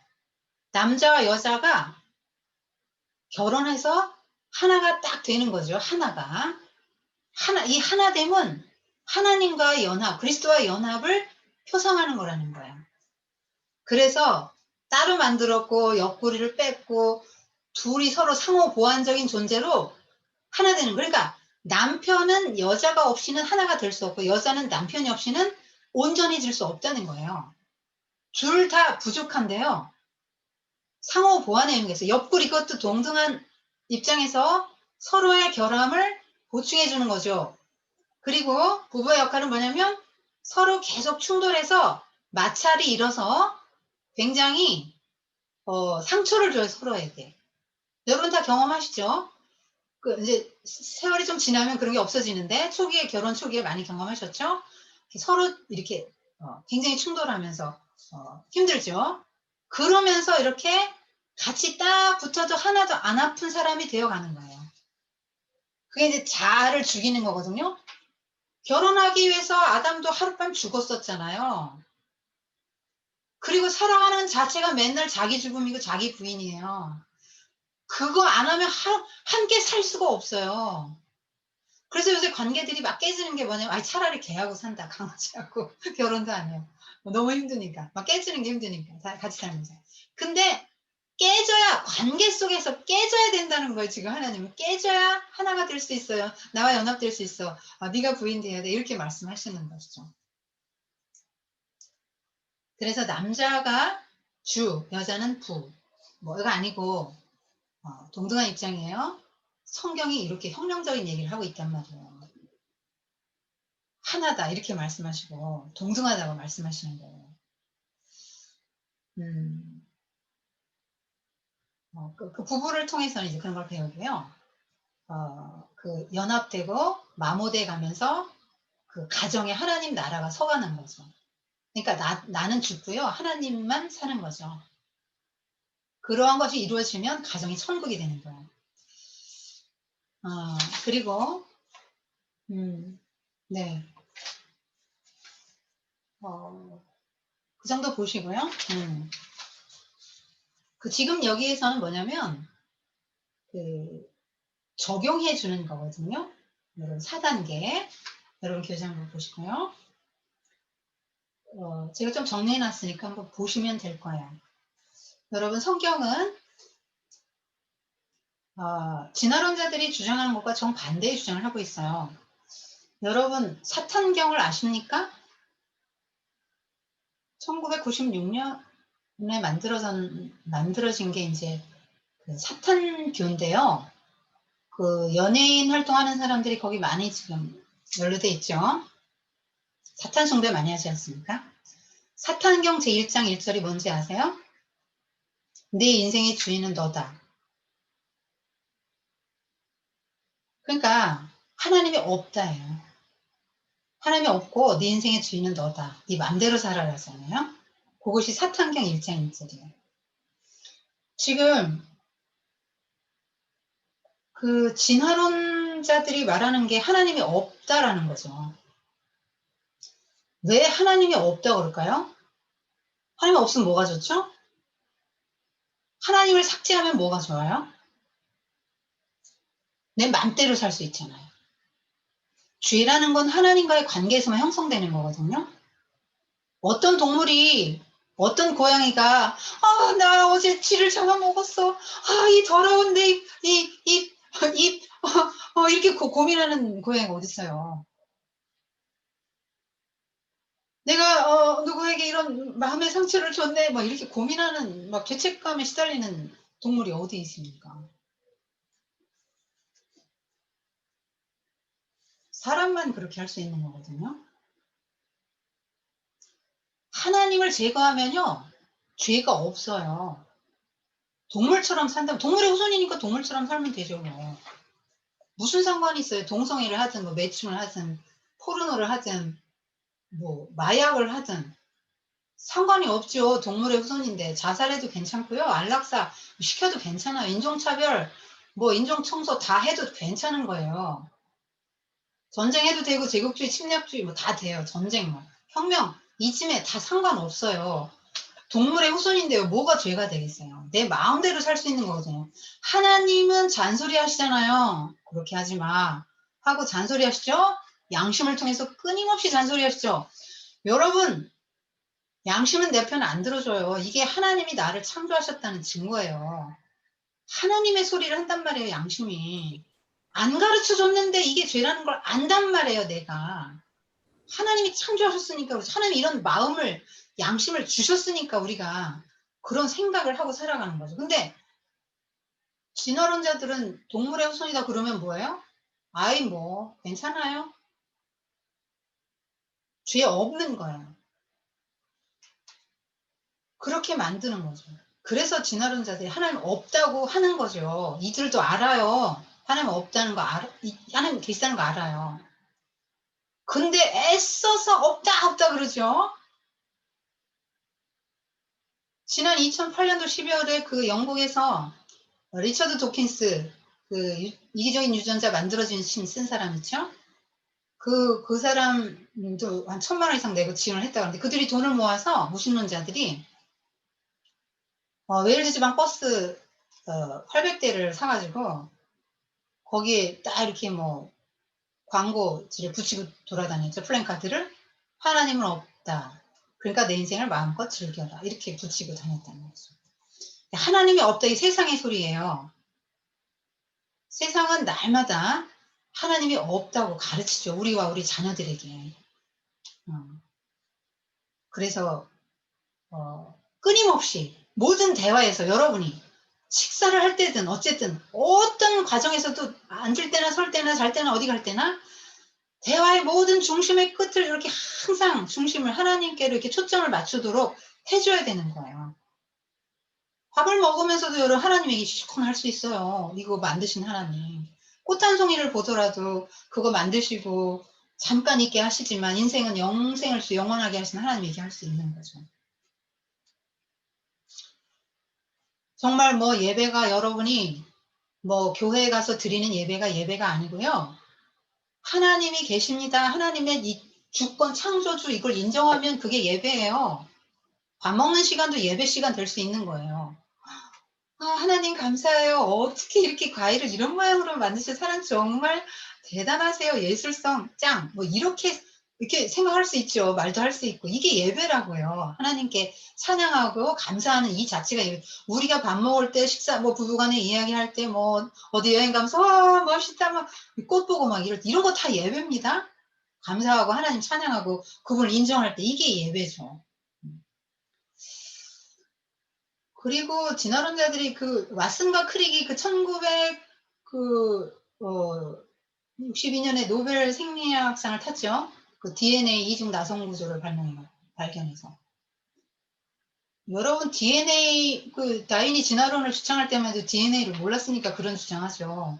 남자와 여자가 결혼해서 하나가 딱 되는 거죠. 하나가. 이 하나됨은 하나님과의 연합, 그리스도와의 연합을 표상하는 거라는 거예요. 그래서 따로 만들었고 옆구리를 뺐고 둘이 서로 상호 보완적인 존재로 하나 되는 거예요. 그러니까 남편은 여자가 없이는 하나가 될 수 없고 여자는 남편이 없이는 온전해질 수 없다는 거예요. 둘 다 부족한데요. 상호 보완의 의미에서 옆구리 그것도 동등한 입장에서 서로의 결함을 보충해 주는 거죠. 그리고 부부의 역할은 뭐냐면 서로 계속 충돌해서 마찰이 일어서 굉장히 상처를 줘요, 서로에게. 여러분 다 경험하시죠? 그 이제 세월이 좀 지나면 그런 게 없어지는데 초기에 결혼 초기에 많이 경험하셨죠? 서로 이렇게 굉장히 충돌하면서 힘들죠. 그러면서 이렇게 같이 딱 붙어도 하나도 안 아픈 사람이 되어가는 거예요. 그게 이제 자아를 죽이는 거거든요. 결혼하기 위해서 아담도 하룻밤 죽었었잖아요. 그리고 살아가는 자체가 맨날 자기 죽음이고 자기 부인이에요. 그거 안 하면 함께 살 수가 없어요. 그래서 요새 관계들이 막 깨지는 게 뭐냐면, 아이, 차라리 걔하고 산다, 강아지하고. 결혼도 안 해요. 너무 힘드니까. 막 깨지는 게 힘드니까. 같이 살면서. 근데 깨져야, 관계 속에서 깨져야 된다는 거예요, 지금 하나님은. 깨져야 하나가 될 수 있어요. 나와 연합될 수 있어. 네가 부인 돼야 돼. 이렇게 말씀하시는 것이죠. 그래서 남자가 주, 여자는 부. 뭐가 아니고, 동등한 입장이에요. 성경이 이렇게 혁명적인 얘기를 하고 있단 말이에요. 하나다 이렇게 말씀하시고 동등하다고 말씀하시는 거예요. 그 부부를 통해서는 이제 그런 걸 배우고요. 그 연합되고 마모돼 가면서 그 가정에 하나님 나라가 서가는 거죠. 그러니까 나는 죽고요. 하나님만 사는 거죠. 그러한 것이 이루어지면 가정이 천국이 되는 거예요. 그리고 네. 그 정도 보시고요. 그 지금 여기에서는 뭐냐면 그 적용해 주는 거거든요. 여러분 4단계. 여러분 교재 한번 보시고요. 제가 좀 정리해 놨으니까 한번 보시면 될 거예요. 여러분 성경은 진화론자들이 주장하는 것과 정반대의 주장을 하고 있어요. 여러분 사탄경을 아십니까? 1996년에 만들어진 게 이제 그 사탄교인데요. 그 연예인 활동하는 사람들이 거기 많이 지금 연루돼 있죠. 사탄 숭배 많이 하지 않습니까? 사탄경 제1장 1절이 뭔지 아세요? 내 인생의 주인은 너다. 그러니까 하나님이 없다예요. 하나님이 없고 네 인생의 주인은 너다. 네 맘대로 살아라잖아요. 그것이 사탄경 1장 1절이에요. 지금 그 진화론자들이 말하는 게 하나님이 없다라는 거죠. 왜 하나님이 없다고 그럴까요? 하나님 없으면 뭐가 좋죠? 하나님을 삭제하면 뭐가 좋아요? 내 맘대로 살 수 있잖아요. 죄라는 건 하나님과의 관계에서만 형성되는 거거든요. 어떤 동물이, 어떤 고양이가, 아, 나 어제 쥐를 잡아먹었어. 아, 이 더러운 내 입, 이렇게 고민하는 고양이가 어딨어요. 내가, 누구에게 이런 마음의 상처를 줬네. 막 이렇게 고민하는, 막 죄책감에 시달리는 동물이 어디 있습니까? 사람만 그렇게 할 수 있는 거거든요. 하나님을 제거하면요, 죄가 없어요. 동물처럼 산다면, 동물의 후손이니까 동물처럼 살면 되죠, 뭐. 무슨 상관이 있어요? 동성애를 하든, 뭐, 매춘을 하든, 포르노를 하든, 뭐, 마약을 하든. 상관이 없죠. 동물의 후손인데. 자살해도 괜찮고요. 안락사 시켜도 괜찮아요. 인종차별, 뭐, 인종청소 다 해도 괜찮은 거예요. 전쟁해도 되고, 제국주의, 침략주의 뭐 다 돼요. 전쟁, 뭐. 혁명, 이쯤에 다 상관없어요. 동물의 후손인데요. 뭐가 죄가 되겠어요? 내 마음대로 살 수 있는 거거든요. 하나님은 잔소리 하시잖아요. 그렇게 하지 마. 하고 잔소리 하시죠? 양심을 통해서 끊임없이 잔소리 하시죠? 여러분, 양심은 내 편 안 들어줘요. 이게 하나님이 나를 창조하셨다는 증거예요. 하나님의 소리를 한단 말이에요, 양심이. 안 가르쳐 줬는데 이게 죄라는 걸 안단 말이에요, 내가. 하나님이 창조하셨으니까, 하나님이 이런 마음을, 양심을 주셨으니까 우리가 그런 생각을 하고 살아가는 거죠. 근데 진화론자들은 동물의 후손이다 그러면 뭐예요? 아이, 뭐, 괜찮아요. 죄 없는 거예요. 그렇게 만드는 거죠. 그래서 진화론자들이 하나님 없다고 하는 거죠. 이들도 알아요. 하나님 없다는 거 하나님 계시다는 거 알아요. 근데 애써서 없다 그러죠. 지난 2008년도 12월에 그 영국에서 리처드 도킨스, 그 이기적인 유전자 만들어진 신 쓴 사람 있죠? 그 사람도 한 1,000만 원 이상 내고 지원을 했다고 하는데, 그들이 돈을 모아서, 무신론자들이, 웨일즈 지방 버스, 800대를 사가지고, 거기에 딱 이렇게 뭐, 광고지를 붙이고 돌아다녔죠. 플랜카드를. 하나님은 없다. 그러니까 내 인생을 마음껏 즐겨라. 이렇게 붙이고 다녔다는 거죠. 하나님이 없다. 이 세상의 소리예요. 세상은 날마다 하나님이 없다고 가르치죠. 우리와 우리 자녀들에게. 그래서 끊임없이 모든 대화에서 여러분이 식사를 할 때든 어쨌든 어떤 과정에서도 앉을 때나 설 때나 잘 때나 어디 갈 때나 대화의 모든 중심의 끝을 이렇게 항상 중심을 하나님께로 이렇게 초점을 맞추도록 해줘야 되는 거예요. 밥을 먹으면서도 여러분 하나님에게 시콘할 수 있어요. 이거 만드신 하나님. 꽃 한 송이를 보더라도 그거 만드시고 잠깐 있게 하시지만 인생은 영원하게 하신 하나님에게 할 수 있는 거죠. 정말 뭐 예배가 여러분이 뭐 교회에 가서 드리는 예배가 아니고요. 하나님이 계십니다. 하나님의 이 주권 창조주 이걸 인정하면 그게 예배예요. 밥 먹는 시간도 예배 시간 될 수 있는 거예요. 하나님 감사해요. 어떻게 이렇게 과일을 이런 모양으로 만드셔서 사람 정말 대단하세요. 예술성 짱. 뭐 이렇게 생각할 수 있죠. 말도 할 수 있고. 이게 예배라고요. 하나님께 찬양하고 감사하는 이 자체가 예배. 우리가 밥 먹을 때 식사, 뭐 부부간에 이야기할 때 뭐 어디 여행 가면서 와, 멋있다. 막 꽃 보고 막 이런 거 다 예배입니다. 감사하고 하나님 찬양하고 그분을 인정할 때 이게 예배죠. 그리고 진화론자들이 그 왓슨과 크릭이 그 1962년에 노벨 생리학상을 탔죠. 그 DNA 이중 나성 구조를 발견해서. 여러분 DNA 그 다윈이 진화론을 주장할 때만 해도 DNA를 몰랐으니까 그런 주장하죠.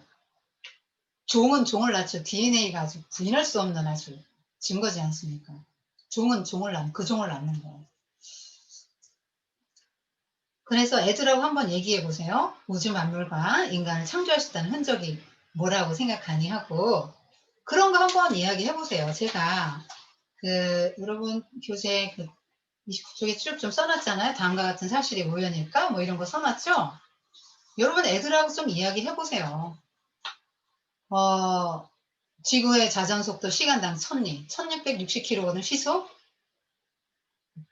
종은 종을 낳죠. DNA가 아주 부인할 수 없는 아주 증거지 않습니까? 종은 그 종을 낳는 거예요. 그래서 애들하고 한번 얘기해 보세요. 우주 만물과 인간을 창조하셨다는 흔적이 뭐라고 생각하니 하고 그런 거 한번 이야기해 보세요. 제가 여러분 교재 29쪽에 쭉 좀 써놨잖아요. 다음과 같은 사실이 우연일까? 뭐 이런 거 써놨죠? 여러분 애들하고 좀 이야기해 보세요. 어, 지구의 자전속도 시간당 1000리, 1660km거든, 시속.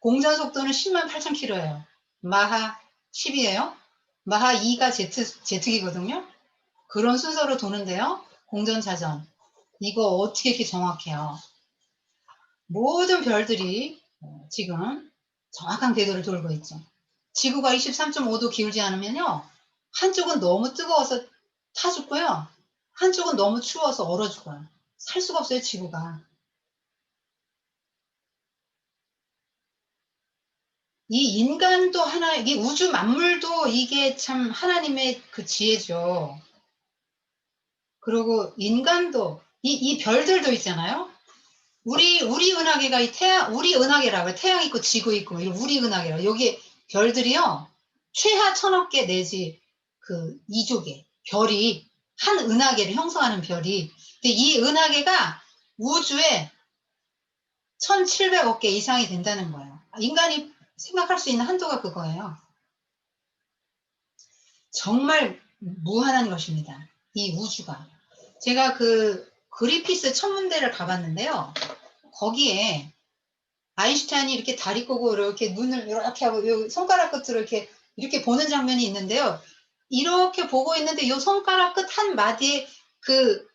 공전 속도는 10만 8000km예요. 마하 10이에요. 마하 2가 제트기거든요. 그런 순서로 도는데요. 공전 자전. 이거 어떻게 이렇게 정확해요? 모든 별들이 지금 정확한 궤도를 돌고 있죠. 지구가 23.5도 기울지 않으면요. 한쪽은 너무 뜨거워서 타 죽고요. 한쪽은 너무 추워서 얼어 죽어요. 살 수가 없어요, 지구가. 이 인간도 하나, 이 우주 만물도 이게 참 하나님의 그 지혜죠. 그리고 인간도, 이 별들도 있잖아요. 우리 은하계가 우리 은하계라고요. 태양 있고 지구 있고, 우리 은하계라. 여기 별들이요. 최하 1000억 개 내지 그 2조 개. 별이, 한 은하계를 형성하는 별이. 근데 이 은하계가 우주에 1700억 개 이상이 된다는 거예요. 인간이 생각할 수 있는 한도가 그거예요. 정말 무한한 것입니다. 이 우주가. 제가 그 그리피스 천문대를 가봤는데요. 거기에 아인슈타인이 이렇게 다리 꼬고 이렇게 눈을 이렇게 하고 손가락 끝으로 이렇게 보는 장면이 있는데요. 이렇게 보고 있는데 이 손가락 끝 한 마디에 그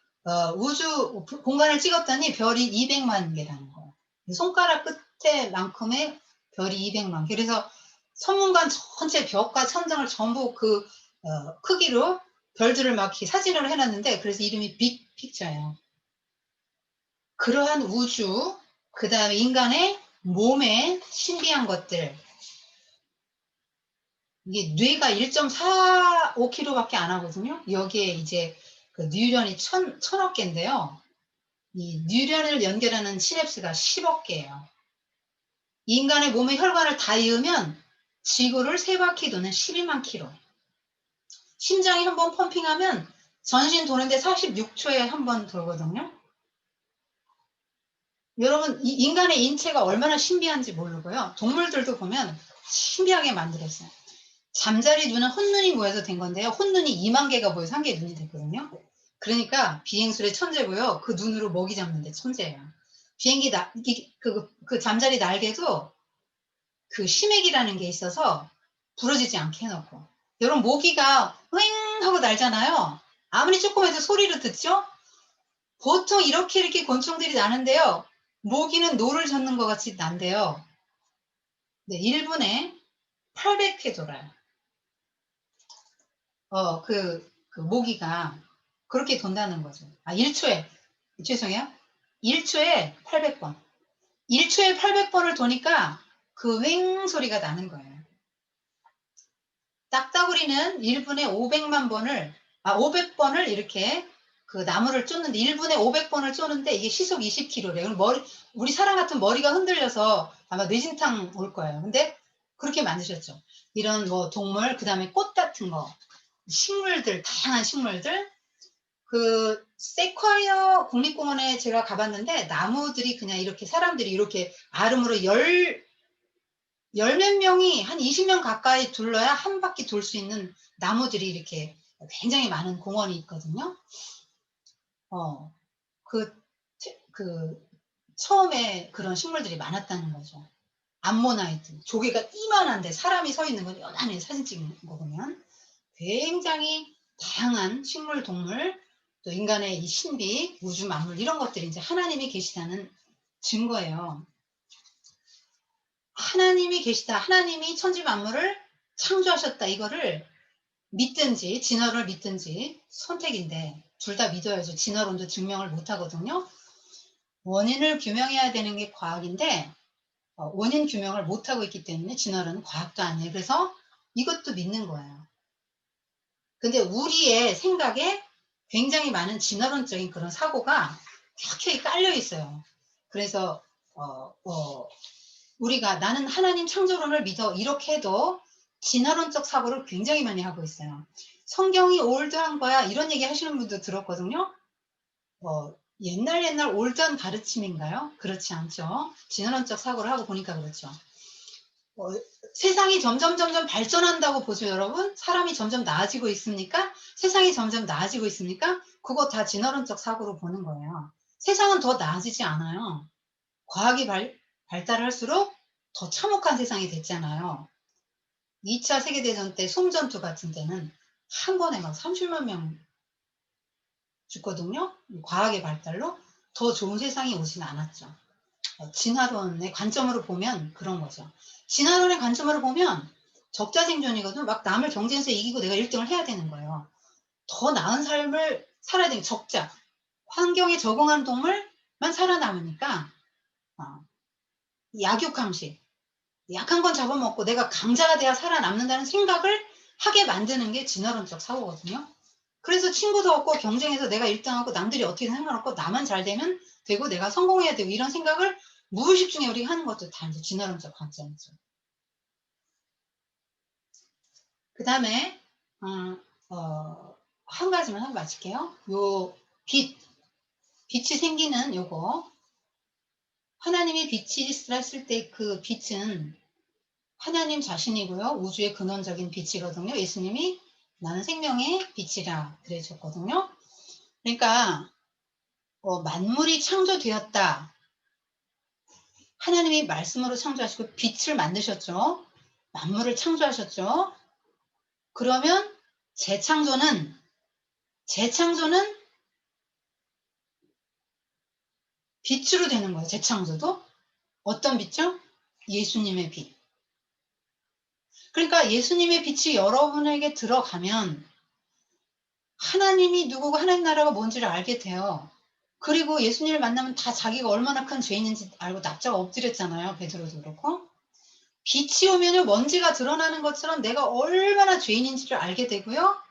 우주 공간을 찍었더니 별이 200만 개라는 거예요. 손가락 끝에만큼의 별이 200만 개. 그래서 천문관 전체 벽과 천장을 전부 그 크기로 별들을 막 사진으로 해놨는데 그래서 이름이 빅 픽처예요. 그러한 우주, 그 다음에 인간의 몸에 신비한 것들. 이게 뇌가 1.45kg밖에 안 하거든요. 여기에 이제 그 뉴런이 천억 개인데요. 이 뉴런을 연결하는 시냅스가 10억 개예요. 인간의 몸의 혈관을 다 이으면 지구를 3바퀴 도는 12만 킬로. 심장이 한번 펌핑하면 전신 도는데 46초에 한 번 돌거든요. 여러분, 이 인간의 인체가 얼마나 신비한지 모르고요. 동물들도 보면 신비하게 만들었어요. 잠자리 눈은 혼눈이 모여서 된 건데요. 혼눈이 2만 개가 모여서 한 개의 눈이 됐거든요. 그러니까 비행술의 천재고요. 그 눈으로 먹이 잡는데 천재예요. 비행기 그 잠자리 날개도 그 심액이라는 게 있어서 부러지지 않게 해놓고. 여러분 모기가 윙 하고 날잖아요. 아무리 조금해도 소리를 듣죠? 보통 이렇게 곤충들이 나는데요. 모기는 노를 젓는 것 같이 난대요. 네, 1분에 800회 돌아요. 그 모기가 그렇게 돈다는 거죠. 1초에, 죄송해요. 1초에 800번. 1초에 800번을 도니까 그 웽 소리가 나는 거예요. 딱따구리는 1분에 500만 번을, 500번을 이렇게 그 나무를 쫓는데 1분에 500번을 쫓는데 이게 시속 20km래요. 그럼 우리 사람 같은 머리가 흔들려서 아마 뇌진탕 올 거예요. 근데 그렇게 만드셨죠. 이런 뭐 동물, 그 다음에 꽃 같은 거, 식물들, 다양한 식물들, 그 세콰이어 국립공원에 제가 가봤는데 나무들이 그냥 이렇게 사람들이 이렇게 아름으로 열 몇 명이 한 20명 가까이 둘러야 한 바퀴 돌 수 있는 나무들이 이렇게 굉장히 많은 공원이 있거든요. 그, 처음에 그런 식물들이 많았다는 거죠. 암모나이트, 조개가 이만한데 사람이 서 있는 건 연한히 사진 찍는 거 보면 굉장히 다양한 식물, 동물, 또 인간의 이 신비, 우주 만물 이런 것들이 이제 하나님이 계시다는 증거예요. 하나님이 계시다, 하나님이 천지 만물을 창조하셨다 이거를 믿든지 진화를 믿든지 선택인데 둘 다 믿어야죠. 진화론도 증명을 못 하거든요. 원인을 규명해야 되는 게 과학인데 원인 규명을 못 하고 있기 때문에 진화론은 과학도 아니에요. 그래서 이것도 믿는 거예요. 근데 우리의 생각에 굉장히 많은 진화론적인 그런 사고가 켜켜이 깔려 있어요. 그래서 우리가 나는 하나님 창조론을 믿어 이렇게 해도 진화론적 사고를 굉장히 많이 하고 있어요. 성경이 올드한 거야 이런 얘기 하시는 분도 들었거든요. 옛날 올드한 가르침인가요? 그렇지 않죠. 진화론적 사고를 하고 보니까 그렇죠. 어, 세상이 점점 발전한다고 보죠, 여러분? 사람이 점점 나아지고 있습니까? 세상이 점점 나아지고 있습니까? 그거 다 진화론적 사고로 보는 거예요. 세상은 더 나아지지 않아요. 과학이 발달할수록 더 참혹한 세상이 됐잖아요. 2차 세계대전 때 솜전투 같은 데는 한 번에 막 30만 명 죽거든요. 과학의 발달로 더 좋은 세상이 오진 않았죠. 진화론의 관점으로 보면 그런 거죠. 진화론의 관점으로 보면 적자생존이거든. 막 남을 경쟁에서 이기고 내가 1등을 해야 되는 거예요. 더 나은 삶을 살아야 되는 적자. 환경에 적응한 동물만 살아남으니까 약육강식. 약한 건 잡아먹고 내가 강자가 돼야 살아남는다는 생각을 하게 만드는 게 진화론적 사고거든요. 그래서 친구도 없고 경쟁에서 내가 1등하고 남들이 어떻게 상관없고 나만 잘 되면 되고 내가 성공해야 되고 이런 생각을 무의식 중에 우리가 하는 것도 다 이제 진화론적 관점이죠. 그 다음에 한 가지만 하고 마칠게요. 요 빛이 생기는 요거 하나님이 빛이라 쓸 때 그 빛은 하나님 자신이고요. 우주의 근원적인 빛이거든요. 예수님이 나는 생명의 빛이라 그러셨거든요. 그러니까 만물이 창조되었다. 하나님이 말씀으로 창조하시고 빛을 만드셨죠. 만물을 창조하셨죠. 그러면 재창조는 빛으로 되는 거예요. 재창조도. 어떤 빛이요? 예수님의 빛. 그러니까 예수님의 빛이 여러분에게 들어가면 하나님이 누구고 하나님 나라가 뭔지를 알게 돼요. 그리고 예수님을 만나면 다 자기가 얼마나 큰 죄인인지 알고 납작 엎드렸잖아요. 베드로도 그렇고. 빛이 오면 먼지가 드러나는 것처럼 내가 얼마나 죄인인지를 알게 되고요.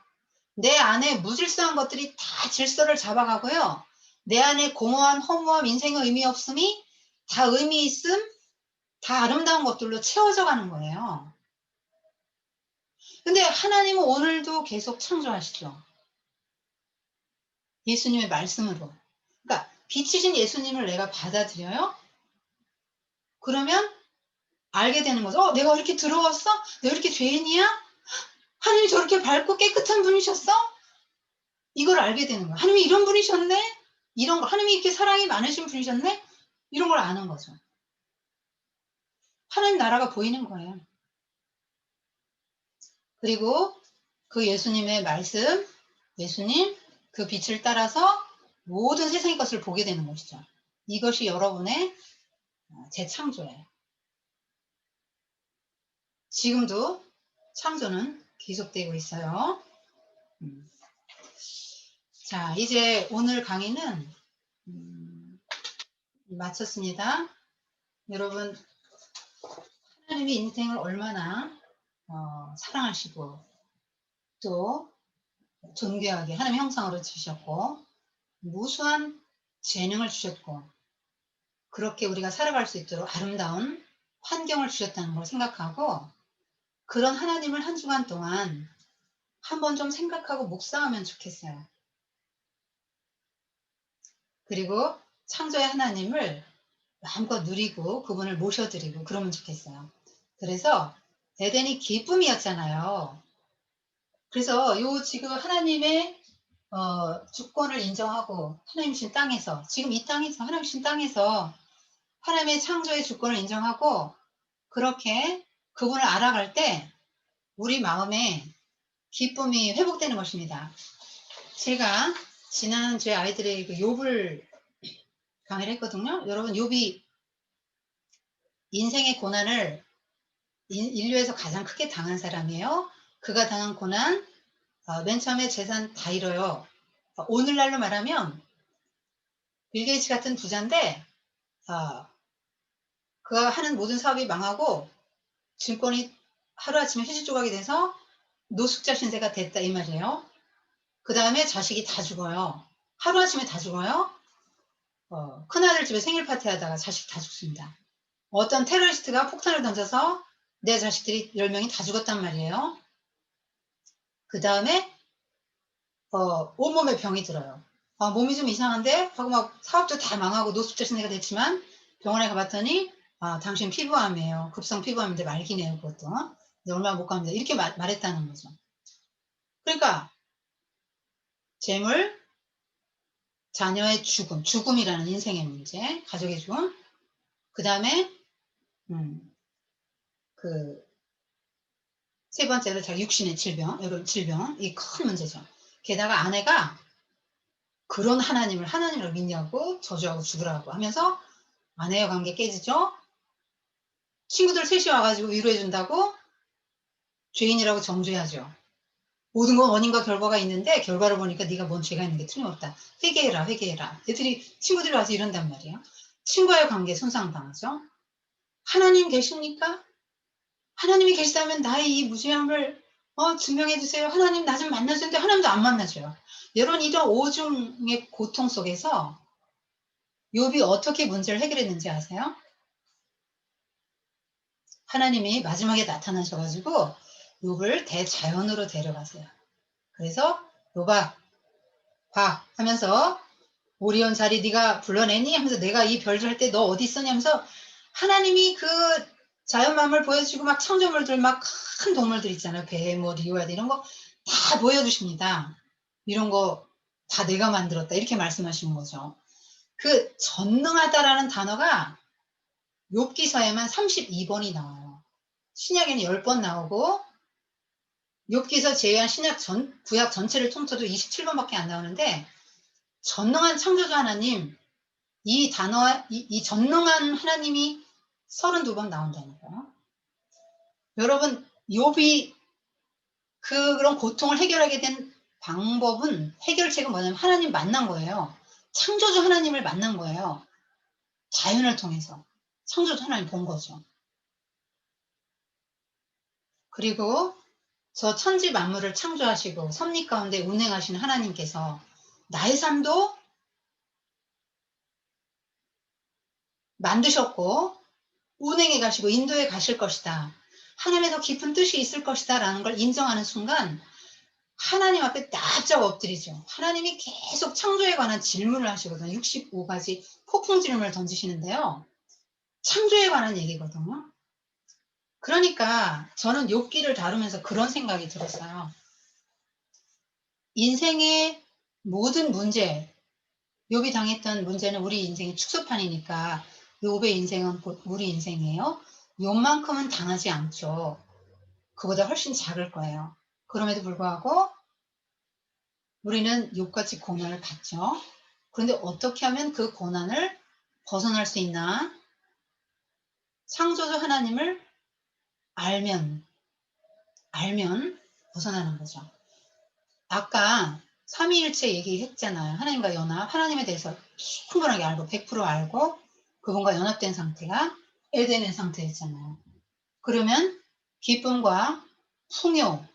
내 안에 무질서한 것들이 다 질서를 잡아가고요. 내 안에 공허한 허무함, 인생의 의미 없음이 다 의미 있음, 다 아름다운 것들로 채워져 가는 거예요. 근데 하나님은 오늘도 계속 창조하시죠. 예수님의 말씀으로. 그러니까 빛이신 예수님을 내가 받아들여요? 그러면 알게 되는 거죠. 내가 이렇게 들어왔어? 내가 이렇게 죄인이야? 하나님이 저렇게 밝고 깨끗한 분이셨어? 이걸 알게 되는 거야. 하나님이 이런 분이셨네? 이런 거, 하나님이 이렇게 사랑이 많으신 분이셨네? 이런 걸 아는 거죠. 하나님 나라가 보이는 거예요. 그리고 그 예수님의 말씀, 예수님 그 빛을 따라서 모든 세상의 것을 보게 되는 것이죠. 이것이 여러분의 재창조예요. 지금도 창조는 계속되고 있어요. 자, 이제 오늘 강의는 마쳤습니다. 여러분, 하나님이 인생을 얼마나 사랑하시고 또 존귀하게 하나님의 형상으로 주셨고 무수한 재능을 주셨고 그렇게 우리가 살아갈 수 있도록 아름다운 환경을 주셨다는 걸 생각하고 그런 하나님을 한 주간 동안 한번 좀 생각하고 묵상하면 좋겠어요. 그리고 창조의 하나님을 마음껏 누리고 그분을 모셔드리고 그러면 좋겠어요. 그래서 에덴이 기쁨이었잖아요. 그래서 요 지금 하나님의 주권을 인정하고 하나님 신 땅에서 지금 이 땅에서 하나님 신 땅에서 하나님의 창조의 주권을 인정하고 그렇게 그분을 알아갈 때 우리 마음에 기쁨이 회복되는 것입니다. 제가 지난주에 아이들의 그 욥을 강의를 했거든요. 여러분 욥이 인생의 고난을 인류에서 가장 크게 당한 사람이에요. 그가 당한 고난 맨 처음에 재산 다 잃어요. 오늘날로 말하면 빌 게이츠 같은 부자인데 그가 하는 모든 사업이 망하고 증권이 하루아침에 휴지 조각이 돼서 노숙자 신세가 됐다 이 말이에요. 그 다음에 자식이 다 죽어요. 하루아침에 다 죽어요. 큰아들 집에 생일 파티 하다가 자식 다 죽습니다. 어떤 테러리스트가 폭탄을 던져서 내 자식들이 10명이 다 죽었단 말이에요. 그 다음에 온몸에 병이 들어요. 몸이 좀 이상한데 하고 막 사업도 다 망하고 노숙자 신세가 됐지만 병원에 가봤더니 아, 당신 피부암이에요. 급성 피부암인데 말기네요, 그것도. 이제 얼마 못 갑니다. 이렇게 말했다는 거죠. 그러니까 재물, 자녀의 죽음, 죽음이라는 인생의 문제, 가족의 죽음, 그 다음에 그 세 번째로 자기 육신의 질병, 이런 질병, 이 큰 문제죠. 게다가 아내가 그런 하나님을 믿냐고 저주하고 죽으라고 하면서 아내와 관계 깨지죠. 친구들 셋이 와가지고 위로해준다고 죄인이라고 정죄하죠. 모든 건 원인과 결과가 있는데 결과를 보니까 네가 뭔 죄가 있는 게 틀림없다. 회개해라, 회개해라. 친구들이 와서 이런단 말이에요. 친구와의 관계 손상당하죠. 하나님 계십니까? 하나님이 계시다면 나의 이 무죄함을 증명해 주세요. 하나님 나 좀 만나주는데 하나님도 안 만나줘요. 이런 오중의 고통 속에서 욥이 어떻게 문제를 해결했는지 아세요? 하나님이 마지막에 나타나셔가지고 욥을 대자연으로 데려가세요. 그래서 욥아 봐 하면서 오리온 자리 네가 불러내니? 하면서 내가 이 별들 할 때 너 어디 있었냐 하면서 하나님이 그 자연만물 보여주고 막 창조물들 막 큰 동물들 있잖아요. 배, 뭐, 리오야드 이런 거 다 보여주십니다. 이런 거 다 내가 만들었다. 이렇게 말씀하시는 거죠. 그 전능하다라는 단어가 욥기서에만 32번이 나와요. 신약에는 10번 나오고 욥기서 제외한 구약 전체를 통틀어도 27번밖에 안 나오는데 전능한 창조주 하나님 이 단어, 이 전능한 하나님이 32번 나온다는 거예요. 여러분, 욥이 그런 고통을 해결하게 된 방법은, 해결책은 뭐냐면 하나님 만난 거예요. 창조주 하나님을 만난 거예요. 자연을 통해서. 창조주 하나님 본 거죠. 그리고 저 천지 만물을 창조하시고 섭리 가운데 운행하시는 하나님께서 나의 삶도 만드셨고 운행해 가시고 인도해 가실 것이다. 하나님의 더 깊은 뜻이 있을 것이다 라는 걸 인정하는 순간 하나님 앞에 납작 엎드리죠. 하나님이 계속 창조에 관한 질문을 하시거든요. 65가지 폭풍 질문을 던지시는데요. 창조에 관한 얘기거든요. 그러니까 저는 욥기를 다루면서 그런 생각이 들었어요. 인생의 모든 문제, 욥이 당했던 문제는 우리 인생의 축소판이니까 욥의 인생은 우리 인생이에요. 욥만큼은 당하지 않죠. 그보다 훨씬 작을 거예요. 그럼에도 불구하고 우리는 욥같이 고난을 받죠. 그런데 어떻게 하면 그 고난을 벗어날 수 있나? 창조주 하나님을 알면 벗어나는 거죠. 아까 삼위일체 얘기했잖아요. 하나님과 연합, 하나님에 대해서 충분하게 알고 100% 알고 그분과 연합된 상태가 에덴의 상태였잖아요. 그러면 기쁨과 풍요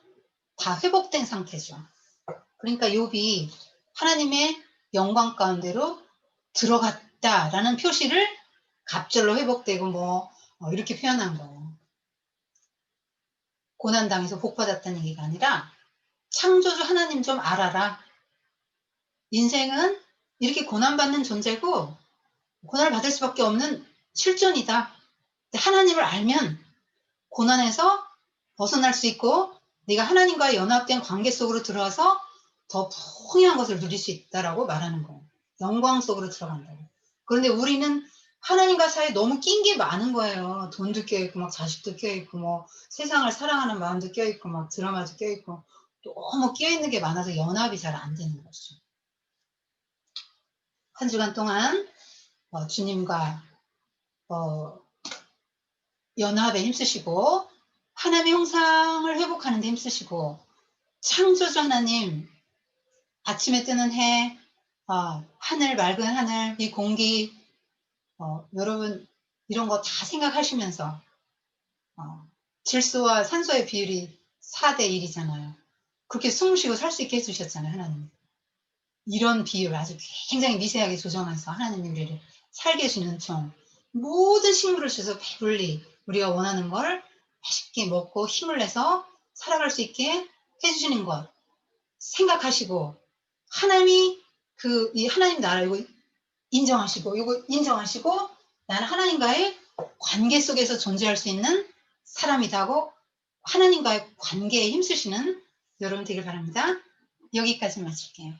다 회복된 상태죠. 그러니까 욥이 하나님의 영광 가운데로 들어갔다라는 표시를 갑절로 회복되고 이렇게 표현한 거예요. 고난당해서 복받았다는 얘기가 아니라 창조주 하나님 좀 알아라. 인생은 이렇게 고난받는 존재고 고난을 받을 수밖에 없는 실존이다. 하나님을 알면 고난에서 벗어날 수 있고 네가 하나님과 연합된 관계 속으로 들어와서 더 풍요한 것을 누릴 수 있다라고 말하는 거예요. 영광 속으로 들어간다고. 그런데 우리는 하나님과 사이에 너무 낀 게 많은 거예요. 돈도 껴있고 막 자식도 껴있고 뭐 세상을 사랑하는 마음도 껴있고 막 드라마도 껴있고 너무 끼어있는 게 많아서 연합이 잘 안 되는 것이죠. 한 주간 동안 주님과 연합에 힘쓰시고 하나님의 형상을 회복하는 데 힘쓰시고 창조주 하나님 아침에 뜨는 해 하늘 맑은 하늘 이 공기 여러분 이런 거 다 생각하시면서 질소와 산소의 비율이 4대 1이잖아요. 그렇게 숨 쉬고 살 수 있게 해주셨잖아요. 하나님. 이런 비율 아주 굉장히 미세하게 조정해서 하나님이 우리를 살게 해주는 총 모든 식물을 주셔서 배불리 우리가 원하는 걸 맛있게 먹고 힘을 내서 살아갈 수 있게 해주시는 것 생각하시고 하나님이 이 하나님 나라 이거 인정하시고 나는 하나님과의 관계 속에서 존재할 수 있는 사람이라고 하나님과의 관계에 힘쓰시는 여러분 되길 바랍니다. 여기까지 마칠게요.